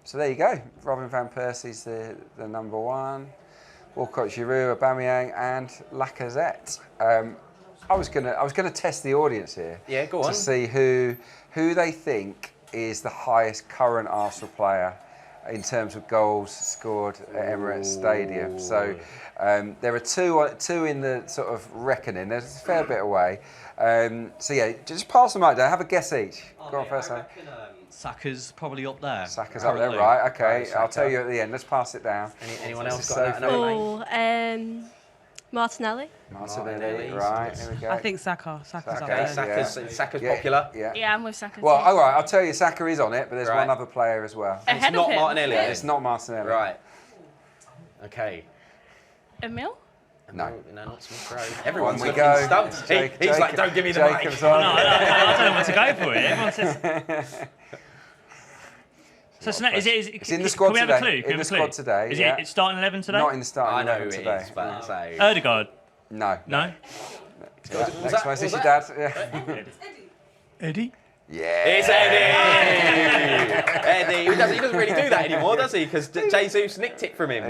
So there you go. Robin van Persie's the number one. Walcott, Giroud, Aubameyang, and Lacazette. I was gonna test the audience here. Yeah, go on. To see who they think is the highest current Arsenal player in terms of goals scored at Emirates Stadium. So there are two in the sort of reckoning. There's a fair bit away. So yeah, just pass them out there. Have a guess each. Go on first. Saka's probably up there. Saka's up there, right? Okay, I'll tell you at the end. Let's pass it down. Anyone else got that? Martinelli. Martinelli, right? Here we go. I think Saka's up Okay, there. Saka's popular. Yeah, I'm with Saka. Well, all right, I'll tell you, Saka is on it, but there's one other player as well. Ahead it's not of him. Martinelli. It's not Martinelli. Right. Okay. Emil? No, not Smith-Rowe. Everyone's we looking go. stumped. He's like, don't give me the mic. Jacob's No, on. I don't know what to go for it. Everyone says. So It's in the squad can we have today. A clue? Can In the squad today. Is yeah. it starting 11 today? Not in the starting I know 11 who today. it is, but so. Odegaard? No. No? Yeah. Next one, is this your dad? Yeah. Eddie? Yeah. It's Eddie! Eddie. He doesn't really do that anymore, does he? Because Jesus nicked it from him.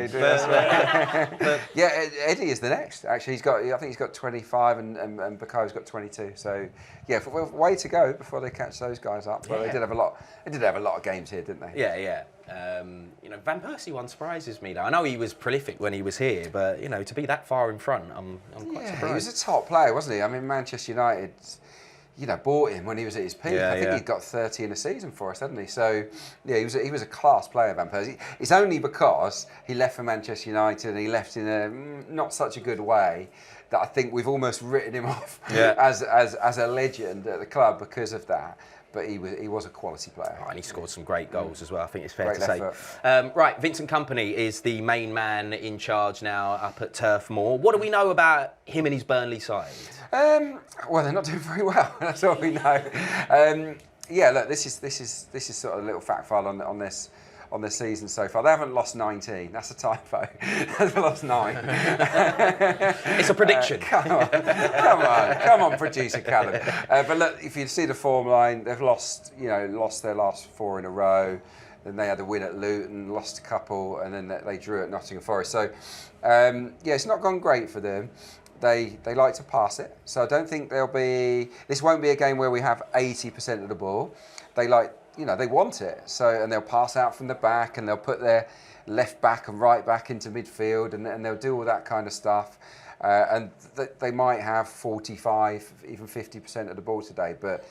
Yeah, Eddie is the next. Actually, I think he's got 25 and Bakao's got 22. So, yeah, way to go before they catch those guys up. But they did have a lot. They did have a lot of games here, didn't they? Yeah. Van Persie one surprises me though. I know he was prolific when he was here, but to be that far in front, I'm quite surprised. He was a top player, wasn't he? I mean, Manchester United, bought him when he was at his peak. I think he got 30 in a season for us, hadn't he? So, yeah, he was a class player, Van Persie. It's only because he left for Manchester United and he left in a not such a good way that I think we've almost written him off as a legend at the club because of that. But he was a quality player. And he scored some great goals as well, I think it's fair Great to say. Right, Vincent Kompany is the main man in charge now up at Turf Moor. What do we know about him and his Burnley side? Well, they're not doing very well. That's all we know. Look, this is sort of a little fact file on this season so far. They haven't lost 19. That's a typo. They've lost 9. It's a prediction. Come on, producer Callum. But look, if you see the form line, they've lost their last 4 in a row. Then they had a win at Luton, lost a couple, and then they drew at Nottingham Forest. So, it's not gone great for them. They like to pass it, so I don't think this won't be a game where we have 80% of the ball. They want it, and they'll pass out from the back, and they'll put their left back and right back into midfield, and they'll do all that kind of stuff. And they might have 45, even 50% of the ball today, but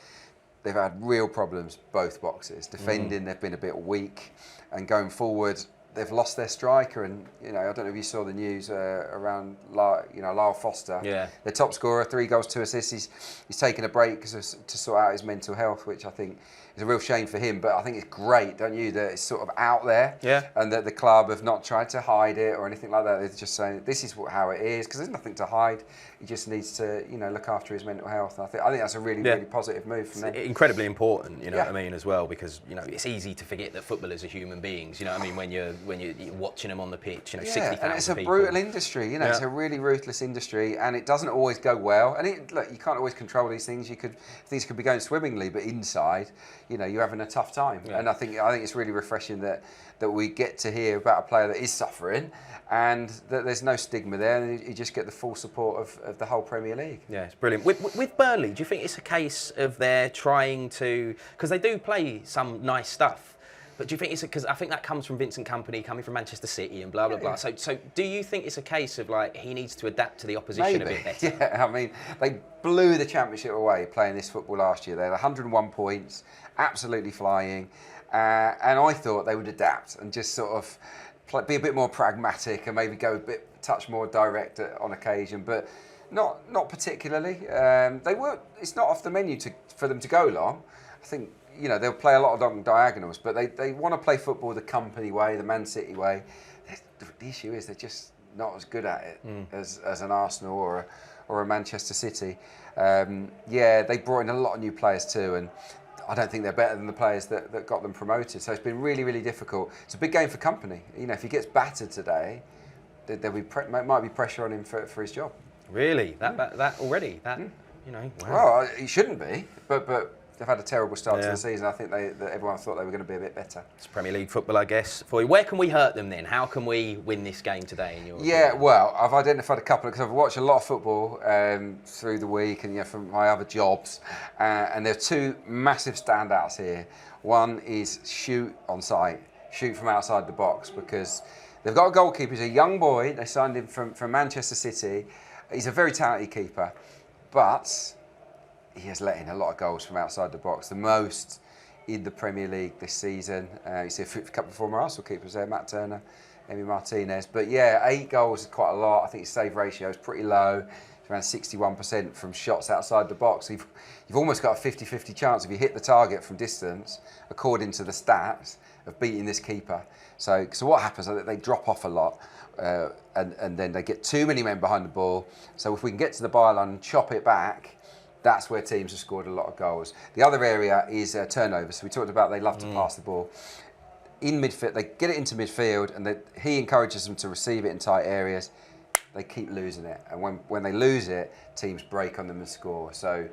they've had real problems, both boxes. Defending, they've been a bit weak, and going forward, they've lost their striker. And I don't know if you saw the news around Lyle Foster, their top scorer, 3 goals, 2 assists. He's taken a break to sort out his mental health, which I think is a real shame for him. But I think it's great, don't you, that it's sort of out there, and that the club have not tried to hide it or anything like that. They're just saying this is how it is, because there's nothing to hide. He just needs to look after his mental health. And I think that's a really positive move from them. Incredibly important, what I mean, as well, because it's easy to forget that footballers are human beings. You know what I mean, when you're watching them on the pitch, 60,000 people. And it's a brutal industry. It's a really ruthless industry, and it doesn't always go well. And look, you can't always control these things. Things could be going swimmingly, but inside, you're having a tough time. And I think it's really refreshing that we get to hear about a player that is suffering, and that there's no stigma there, and you just get the full support of the whole Premier League. Yeah, it's brilliant. With Burnley, do you think it's a case of they're trying to, because they do play some nice stuff, but do you think it's because I think that comes from Vincent Kompany coming from Manchester City and blah blah blah. So do you think it's a case of he needs to adapt to the opposition a bit better? Yeah, I mean, they blew the Championship away playing this football last year. They had 101 points, absolutely flying, and I thought they would adapt and just sort of be a bit more pragmatic and maybe go a touch more direct on occasion, but not particularly. It's not off the menu for them to go long. I think they'll play a lot of long diagonals, but they want to play football the Kompany way, the Man City way. The issue is they're just not as good at it as an Arsenal or a Manchester City. They brought in a lot of new players too, and I don't think they're better than the players that got them promoted. So it's been really, really difficult. It's a big game for Kompany. If he gets battered today, might be pressure on him for his job. Really? That already? Wow. Well, he shouldn't be, but they've had a terrible start to the season. I think that everyone thought they were going to be a bit better. It's Premier League football, I guess. For you, where can we hurt them then? How can we win this game today? In your opinion? Well, I've identified a couple because I've watched a lot of football through the week and from my other jobs, and there are two massive standouts here. One is shoot on sight, shoot from outside the box, because they've got a goalkeeper. He's a young boy. They signed him from Manchester City. He's a very talented keeper, but he has let in a lot of goals from outside the box, the most in the Premier League this season. You see a couple of former Arsenal keepers there, Matt Turner, Emi Martinez. But yeah, 8 goals is quite a lot. I think his save ratio is pretty low. It's around 61% from shots outside the box. You've almost got a 50-50 chance if you hit the target from distance, according to the stats, of beating this keeper. So what happens is that they drop off a lot, and then they get too many men behind the ball. So if we can get to the byline and chop it back, that's where teams have scored a lot of goals. The other area is turnovers. So we talked about they love to pass the ball. In midfield, they get it into midfield, and he encourages them to receive it in tight areas. They keep losing it, and when they lose it, teams break on them and score. So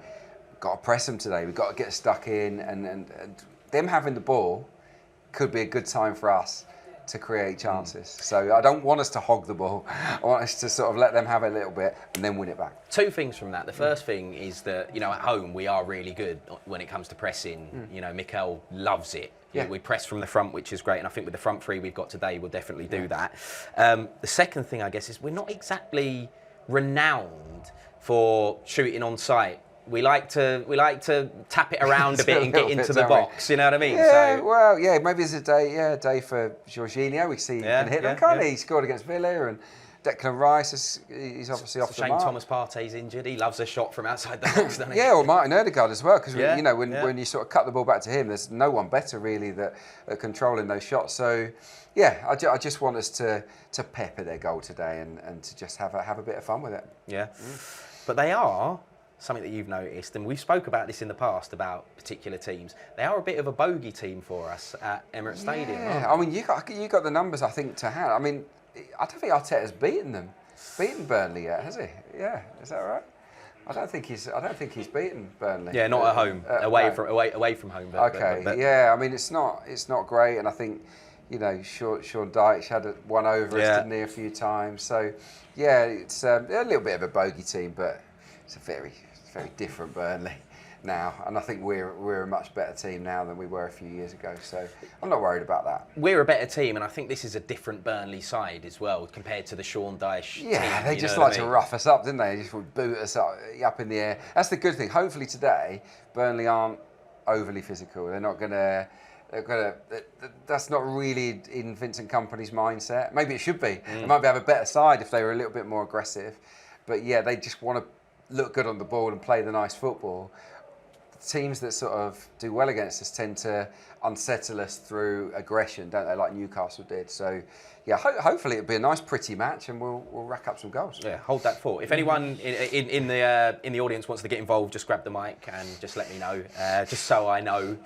got to press them today. We've got to get stuck in, and them having the ball could be a good time for us to create chances. So I don't want us to hog the ball. I want us to sort of let them have it a little bit and then win it back. 2 things from that. The first thing is that, at home we are really good when it comes to pressing. Mikel loves it. Yeah. We press from the front, which is great, and I think with the front 3 we've got today, we'll definitely do that. The second thing, I guess, is we're not exactly renowned for shooting on sight. We like to tap it around a bit and get into the box. You know what I mean? Yeah, maybe it's a day for Jorginho. We see he can hit them, can't he? He scored against Villa, and Declan Rice he's obviously off the mark. Thomas Partey's injured. He loves a shot from outside the box, doesn't he? Yeah, or Martin Odegaard as well, because when you sort of cut the ball back to him, there's no one better really at controlling those shots. So yeah, I just want us to pepper their goal today and to just have a bit of fun with it. Yeah, but they are something that you've noticed, and we've spoke about this in the past about particular teams. They are a bit of a bogey team for us at Emirates Stadium. Yeah, I mean, you got the numbers I think to hand. I mean, I don't think Arteta's beaten Burnley yet, has he? Yeah, is that right? I don't think he's beaten Burnley. Yeah, not at home, away from home. But yeah, I mean, it's not great, and I think Sean Dyche had one over us, didn't he, a few times. So yeah, it's a little bit of a bogey team, but it's a very different Burnley now, and I think we're a much better team now than we were a few years ago, so I'm not worried about that. We're a better team, and I think this is a different Burnley side as well compared to the Sean Dyche team. Yeah, they just like to rough us up, didn't they? They just would boot us up in the air. That's the good thing. Hopefully today, Burnley aren't overly physical. They're not going to... That's not really in Vincent Kompany's mindset. Maybe it should be. They might have a better side if they were a little bit more aggressive. But yeah, they just want to look good on the ball and play the nice football. Teams that sort of do well against us tend to unsettle us through aggression, don't they? Like Newcastle did. So, yeah, hopefully it'll be a nice, pretty match, and we'll rack up some goals. Yeah, hold that thought. If anyone in the audience wants to get involved, just grab the mic and just let me know, just so I know.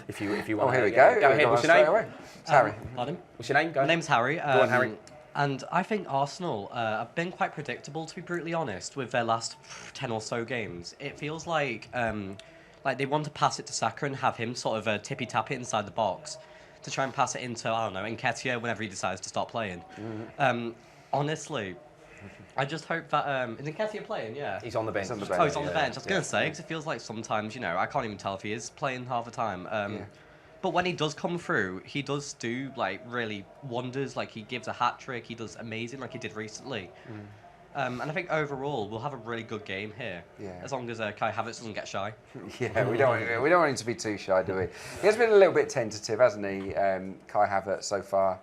If you want. Oh, here we go. Go ahead. What's your name? It's Harry. Pardon? What's your name? My name's Harry. Go on, Harry. And I think Arsenal have been quite predictable, to be brutally honest, with their last 10 or so games. It feels like they want to pass it to Saka and have him sort of tippy-tap it inside the box to try and pass it into, I don't know, Nketiah whenever he decides to stop playing. Honestly, I just hope that... is Nketiah playing? Yeah. He's on the bench. He's on the bench. Oh, he's on the bench. I was going to say, because it feels like sometimes, I can't even tell if he is playing half the time. But when he does come through, he does do really wonders. Like he gives a hat trick. He does amazing, like he did recently. And I think overall we'll have a really good game here. Yeah. As long as Kai Havertz doesn't get shy. Yeah, we don't want him to be too shy, do we? He has been a little bit tentative, hasn't he, Kai Havertz so far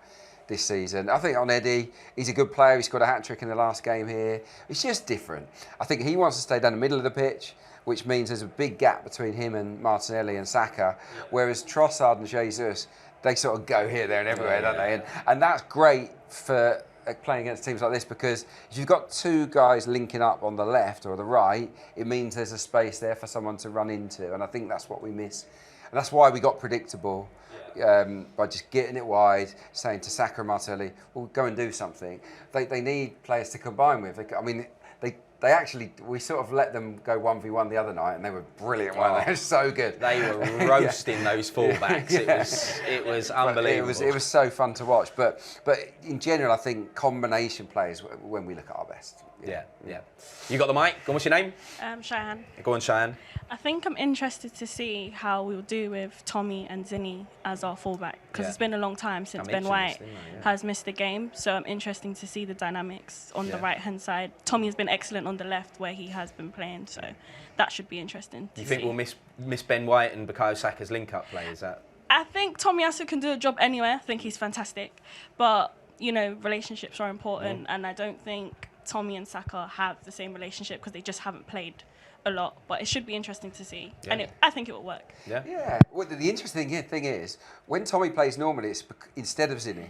this season. I think on Eddie, he's a good player. He scored a hat trick in the last game here. It's just different. I think he wants to stay down the middle of the pitch, which means there's a big gap between him and Martinelli and Saka, whereas Trossard and Jesus, they sort of go here, there and everywhere, don't they? And that's great for playing against teams like this, because if you've got 2 guys linking up on the left or the right, it means there's a space there for someone to run into, and I think that's what we miss. And that's why we got predictable by just getting it wide, saying to Saka and Martinelli, well, go and do something. They need players to combine with. we sort of let them go 1v1 the other night, and they were brilliant. Weren't they? They were so good. They were roasting those fullbacks. It was unbelievable. It was so fun to watch. But in general, I think combination players when we look at our best. Yeah. You got the mic. Go on, what's your name? Cheyenne. Go on, Cheyenne. I think I'm interested to see how we'll do with Tommy and Zinni as our fullback, because it's been a long time since Ben White has missed a game. So I'm interested to see the dynamics on the right-hand side. Tommy has been excellent on the left where he has been playing, so that should be interesting to see. You think we'll miss Ben White and Bukayo Saka's link-up play? Is that? I think Tommy Asu can do a job anywhere. I think he's fantastic. But, relationships are important, and I don't think Tommy and Saka have the same relationship because they just haven't played a lot, but it should be interesting to see, and I think it will work. Yeah. Well, the interesting thing is when Tommy plays normally, it's instead of Zinni,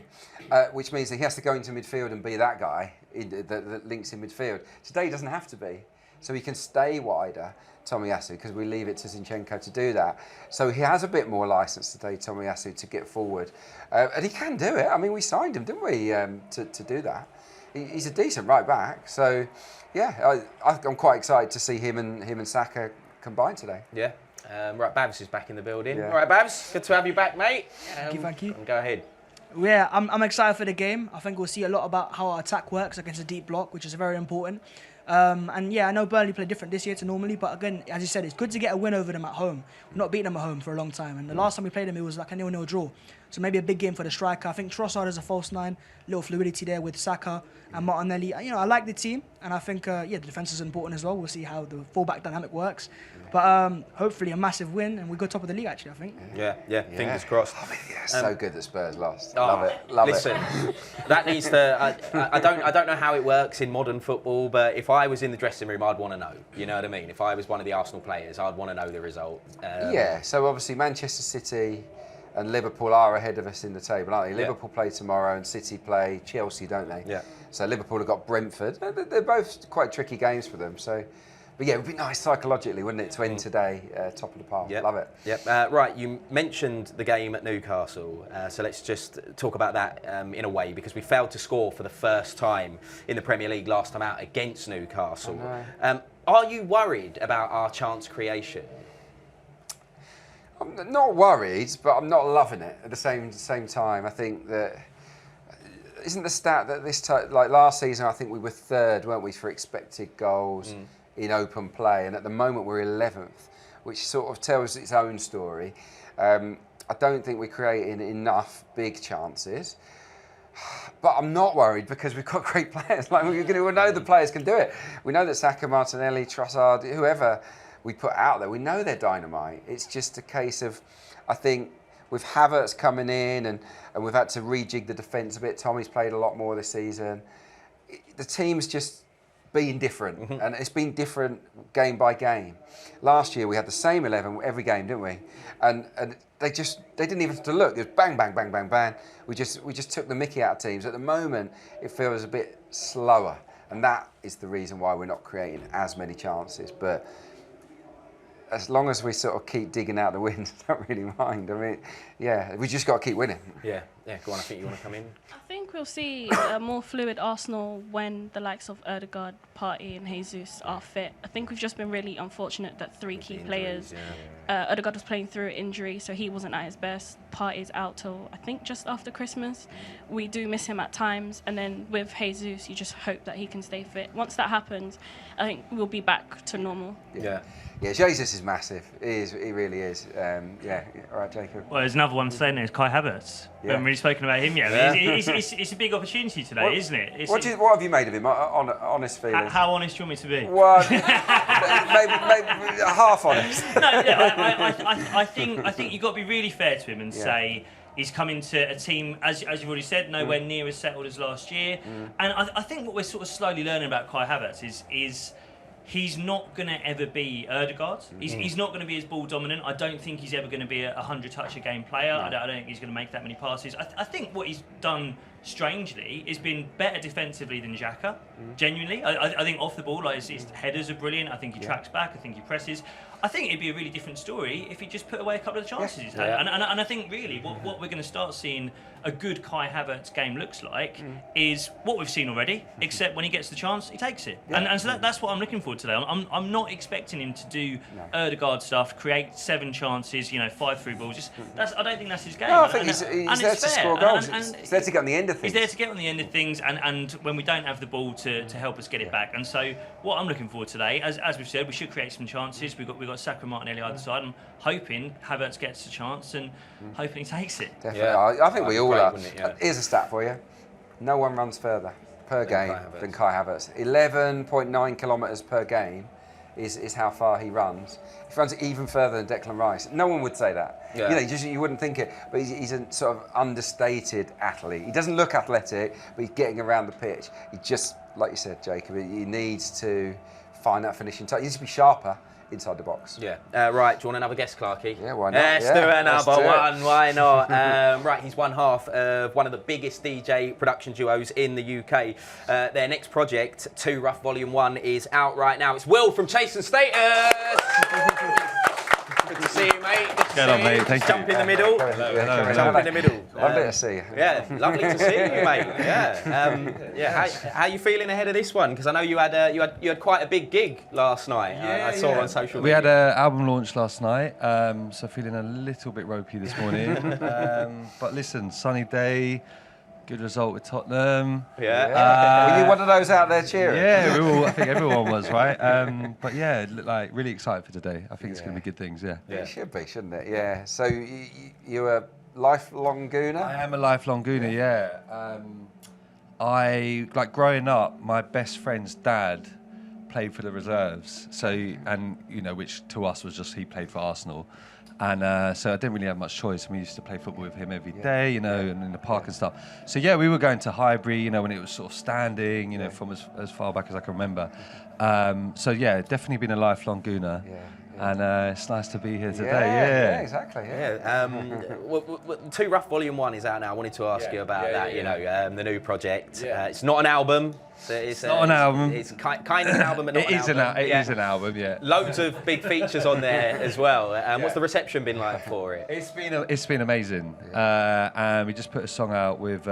which means that he has to go into midfield and be that guy that links in midfield. Today he doesn't have to be, so he can stay wider, Tomiyasu, because we leave it to Zinchenko to do that. So he has a bit more licence today, Tomiyasu, to get forward, and he can do it. I mean, we signed him, didn't we, to do that? He's a decent right back, so. Yeah, I'm quite excited to see him and Saka combine today. Yeah. Right, Babs is back in the building. Yeah. All right, Babs, good to have you back, mate. Thank you. Go ahead. Yeah, I'm excited for the game. I think we'll see a lot about how our attack works against a deep block, which is very important. And yeah, I know Burnley play different this year to normally, but again, as you said, it's good to get a win over them at home. We've not beaten them at home for a long time, and the last time we played them, it was like a 0-0 draw. So maybe a big game for the striker. I think Trossard is a false nine, little fluidity there with Saka and Martinelli. I like the team, and I think the defence is important as well. We'll see how the fullback dynamic works, but hopefully a massive win, and we go top of the league actually. I think. Yeah. Fingers crossed. So good that Spurs lost. Love it. Listen, that needs to. I don't know how it works in modern football, but if I was in the dressing room, I'd want to know. You know what I mean? If I was one of the Arsenal players, I'd want to know the result. So obviously Manchester City and Liverpool are ahead of us in the table, aren't they? Liverpool play tomorrow and City play Chelsea, don't they? Yeah. So Liverpool have got Brentford. They're both quite tricky games for them. So, but yeah, it would be nice psychologically, wouldn't it, to end today top of the pile? Yep. Love it. Yep. Right, you mentioned the game at Newcastle, so let's just talk about that in a way, because we failed to score for the first time in the Premier League last time out against Newcastle. Are you worried about our chance creation? I'm not worried, but I'm not loving it at the same time. I think that isn't the stat that this time, like last season, I think we were third, weren't we, for expected goals in open play, and at the moment we're 11th, which sort of tells its own story. I don't think we're creating enough big chances, but I'm not worried because we've got great players. Like we know the players can do it. We know that Saka, Martinelli, Trossard, whoever we put out there, we know they're dynamite. It's just a case of, I think, with Havertz coming in and we've had to rejig the defence a bit. Tommy's played a lot more this season. The team's just been different, and it's been different game by game. Last year we had the same 11 every game, didn't we? And they didn't even have to look. It was bang, bang, bang, bang, bang. We just took the mickey out of teams. At the moment, it feels a bit slower, and that is the reason why we're not creating as many chances. But as long as we sort of keep digging out the wins, I don't really mind. I mean, yeah, we just got to keep winning. Yeah, go on, I think you want to come in. I think we'll see a more fluid Arsenal when the likes of Ødegaard, Partey and Jesus are fit. I think we've just been really unfortunate that three key players. Ødegaard was playing through injury, so he wasn't at his best. Partey's out till, I think, just after Christmas. We do miss him at times. And then with Jesus, you just hope that he can stay fit. Once that happens, I think we'll be back to normal. Yeah, Jesus is massive. He really is. All right, Jacob. Well, there's another one saying there's Kai Havertz. We haven't really spoken about him yet. It's a big opportunity today, isn't it? What have you made of him? Honest feelings. How honest do you want me to be? Well, maybe half honest. I think you've got to be really fair to him and say he's coming to a team, as you've already said, nowhere near as settled as last year. And I think what we're sort of slowly learning about Kai Havertz is he's not going to ever be Ødegaard. He's not going to be as ball dominant. I don't think he's ever going to be a 100-touch-a-game player. No. I don't think he's going to make that many passes. I think what he's done strangely is been better defensively than Xhaka. Genuinely, I think off the ball, like his headers are brilliant. I think he tracks back. I think he presses. I think it'd be a really different story if he just put away a couple of chances he's had. And I think really what we're going to start seeing a good Kai Havertz game looks like is what we've seen already, except when he gets the chance, he takes it. And so that's what I'm looking for today. I'm not expecting him to do Ødegaard stuff, create 7 chances, 5 through balls. I don't think that's his game. No, I think he's there to score goals. He's there to get on the end of things. He's there to get on the end of things, and when we don't have the ball to help us get it back. And so what I'm looking for today, as we've said, we should create some chances. We've got Saka and Martinelli either side. I'm hoping Havertz gets a chance and hoping he takes it. Definitely. I think we all are. Here's a stat for you. No one runs further per game than Kai Havertz. 11.9 kilometres per game is how far he runs. He runs even further than Declan Rice. No one would say that. You wouldn't think it, but he's a sort of understated athlete. He doesn't look athletic, but he's getting around the pitch. He just, like you said, Jacob, he needs to find that finishing touch. He needs to be sharper inside the box. Right, do you want another guest, Clarke? Yeah, why not? Let's do another one, why not? Right, he's one half of one of the biggest DJ production duos in the UK. Their next project, 2 Rough Volume 1, is out right now. It's Will from Chase and Status! Good to see you, mate. Get on, mate. Thank you. Jump in the middle. Jump in the middle. Lovely to see you. Yeah, lovely to see you, mate. How are you feeling ahead of this one? Because I know you had quite a big gig last night. I saw on social media. We had an album launch last night, so feeling a little bit ropey this morning. But listen, sunny day. Good result with Tottenham. Were you one of those out there cheering? Yeah, I think everyone was, right? But yeah, like really excited for today. I think it's going to be good things, It should be, shouldn't it? Yeah. So you're a lifelong Gooner? I am a lifelong Gooner, I, like growing up, my best friend's dad played for the reserves. So, which to us was just he played for Arsenal. And so I didn't really have much choice. We used to play football with him every day, and in the park and stuff. So we were going to Highbury, when it was sort of standing, from as far back as I can remember. Definitely been a lifelong Gooner. And it's nice to be here today. Yeah, exactly. 2 Rough Volume 1 is out now. I wanted to ask you about that. The new project. It's not an album. It's not an album. It's kind of an album, but not an album. It is an album. Yeah. Loads of big features on there as well. What's the reception been like for it? It's been amazing. And we just put a song out with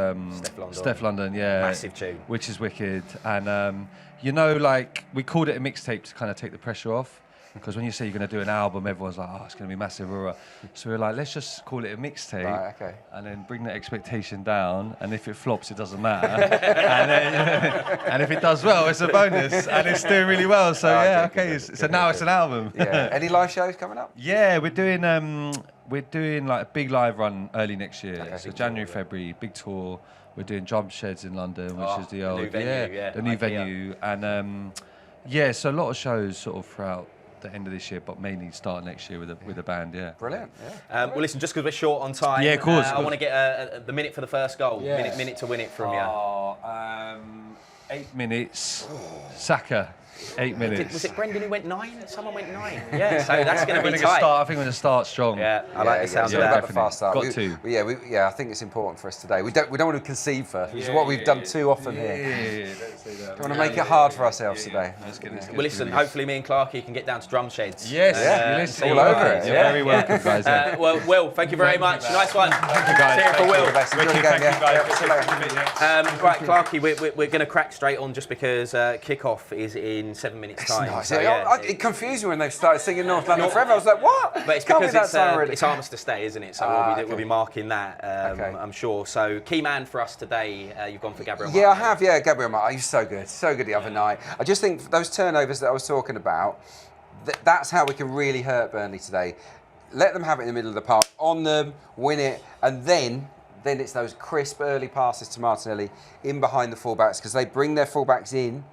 Steph London. Massive tune. Which is wicked. And we called it a mixtape to kind of take the pressure off. Because when you say you're going to do an album, everyone's like, it's going to be massive. So we're like, let's just call it a mixtape. Right, okay. And then bring the expectation down. And if it flops, it doesn't matter. and if it does well, it's a bonus. And it's doing really well. So so now it's an album. Any live shows coming up? Yeah, we're doing like a big live run early next year. Okay, so January, February, big tour. We're doing Drum Sheds in London, which is the old new venue, the new venue. And so a lot of shows sort of throughout the end of this year, but mainly start next year with a band. Brilliant. Well, listen, just because we're short on time, of course. I want to get the minute for the first goal, minute to win it from you. 8 minutes. Saka. 8 minutes. Was it Brendan who went 9? Someone went 9. Yeah, so that's going to be tight. I think we're going to start strong. Yeah, I like the sound of that. Fast start. Got to. I think it's important for us today. We don't want to concede first, which is what we've done too often here. Don't want to make it hard for ourselves today. Well, listen, hopefully me and Clarke can get down to Drum Sheds. Yes, all over it. You're very welcome, guys. Will, thank you very much. Nice one. Thank you, guys. Cheer for Will. Right, Clarke, we're going to crack straight on just because kick-off is in 7 minutes' time. Nice. It confused me when they started singing North London Forever. I was like, what? But it's because it's Armistice Day, isn't it? So we'll be marking that, I'm sure. So key man for us today, you've gone for Gabriel Martinelli. Yeah, I have. Yeah, Gabriel Martinelli. He's so good the other night. I just think those turnovers that I was talking about, that's how we can really hurt Burnley today. Let them have it in the middle of the park, on them, win it, and then it's those crisp early passes to Martinelli in behind the fullbacks, because they bring their fullbacks in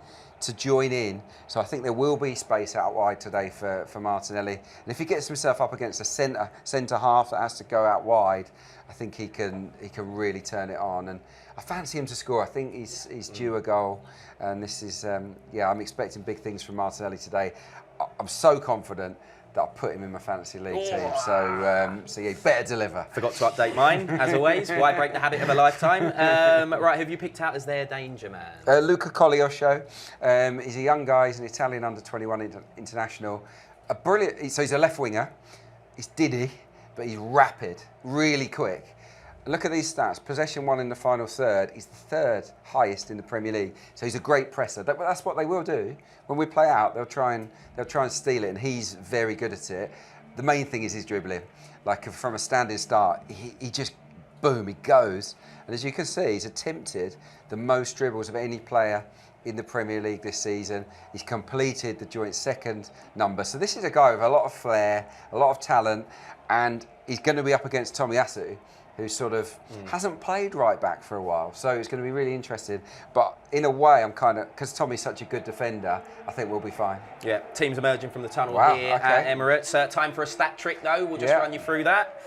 to join in. So I think there will be space out wide today for Martinelli. And if he gets himself up against a centre half that has to go out wide, I think he can really turn it on. And I fancy him to score. I think he's due a goal. And this is, I'm expecting big things from Martinelli today. I'm so confident that I put him in my fantasy league team. So yeah, better deliver. Forgot to update mine, as always. Why break the habit of a lifetime? Right, who have you picked out as their danger man? Luca Coglioscio. He's a young guy. He's an Italian under-21 international. A brilliant. So he's a left winger. He's diddy, but he's rapid, really quick. Look at these stats. Possession won in the final third. He's the third highest in the Premier League. So he's a great presser. That's what they will do. When we play out, they'll try and steal it, and he's very good at it. The main thing is his dribbling. Like from a standing start, he just, boom, he goes. And as you can see, he's attempted the most dribbles of any player in the Premier League this season. He's completed the joint second number. So this is a guy with a lot of flair, a lot of talent, and he's going to be up against Tomiyasu, who sort of hasn't played right back for a while. So it's going to be really interesting. But in a way, I'm kind of, because Tommy's such a good defender, I think we'll be fine. Yeah, teams emerging from the tunnel here at Emirates. Time for a stat trick, though. We'll just run you through that.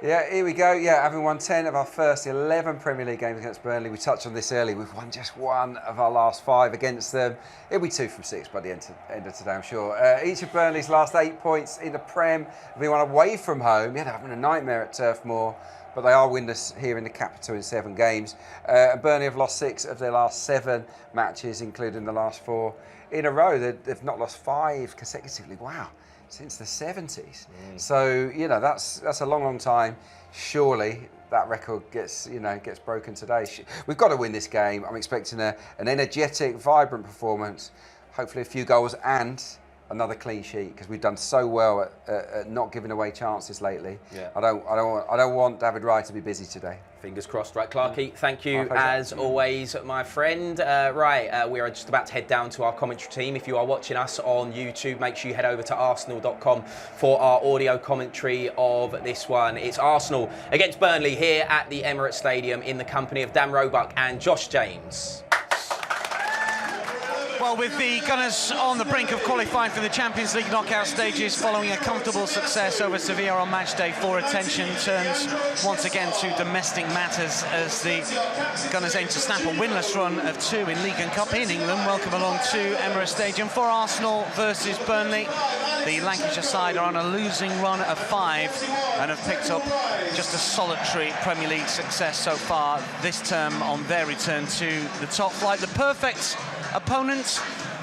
Yeah, here we go. Yeah, having won 10 of our first 11 Premier League games against Burnley. We touched on this early. We've won just 1 of our last 5 against them. It'll be 2 from 6 by the end of today, I'm sure. Each of Burnley's last 8 points in the Prem have been won away from home. Yeah, they're having a nightmare at Turf Moor, but they are winners here in the capital in 7 games. Burnley have lost 6 of their last 7 matches, including the last 4 in a row. They've not lost 5 consecutively. Wow. Since the 70s. So, you know, that's a long, long time. Surely that record gets broken today. We've got to win this game. I'm expecting an energetic, vibrant performance, hopefully a few goals and another clean sheet, because we've done so well at not giving away chances lately. Yeah. I don't want David Wright to be busy today. Fingers crossed. Right, Clarke, thank you as always, my friend. We are just about to head down to our commentary team. If you are watching us on YouTube, make sure you head over to arsenal.com for our audio commentary of this one. It's Arsenal against Burnley here at the Emirates Stadium in the company of Dan Roebuck and Josh James. Well, with the Gunners on the brink of qualifying for the Champions League knockout stages following a comfortable success over Sevilla on match day 4, attention turns once again to domestic matters as the Gunners aim to snap a winless run of 2 in League and Cup in England. Welcome along to Emirates Stadium for Arsenal versus Burnley. The Lancashire side are on a losing run of 5 and have picked up just a solitary Premier League success so far this term on their return to the top flight. The perfect opponent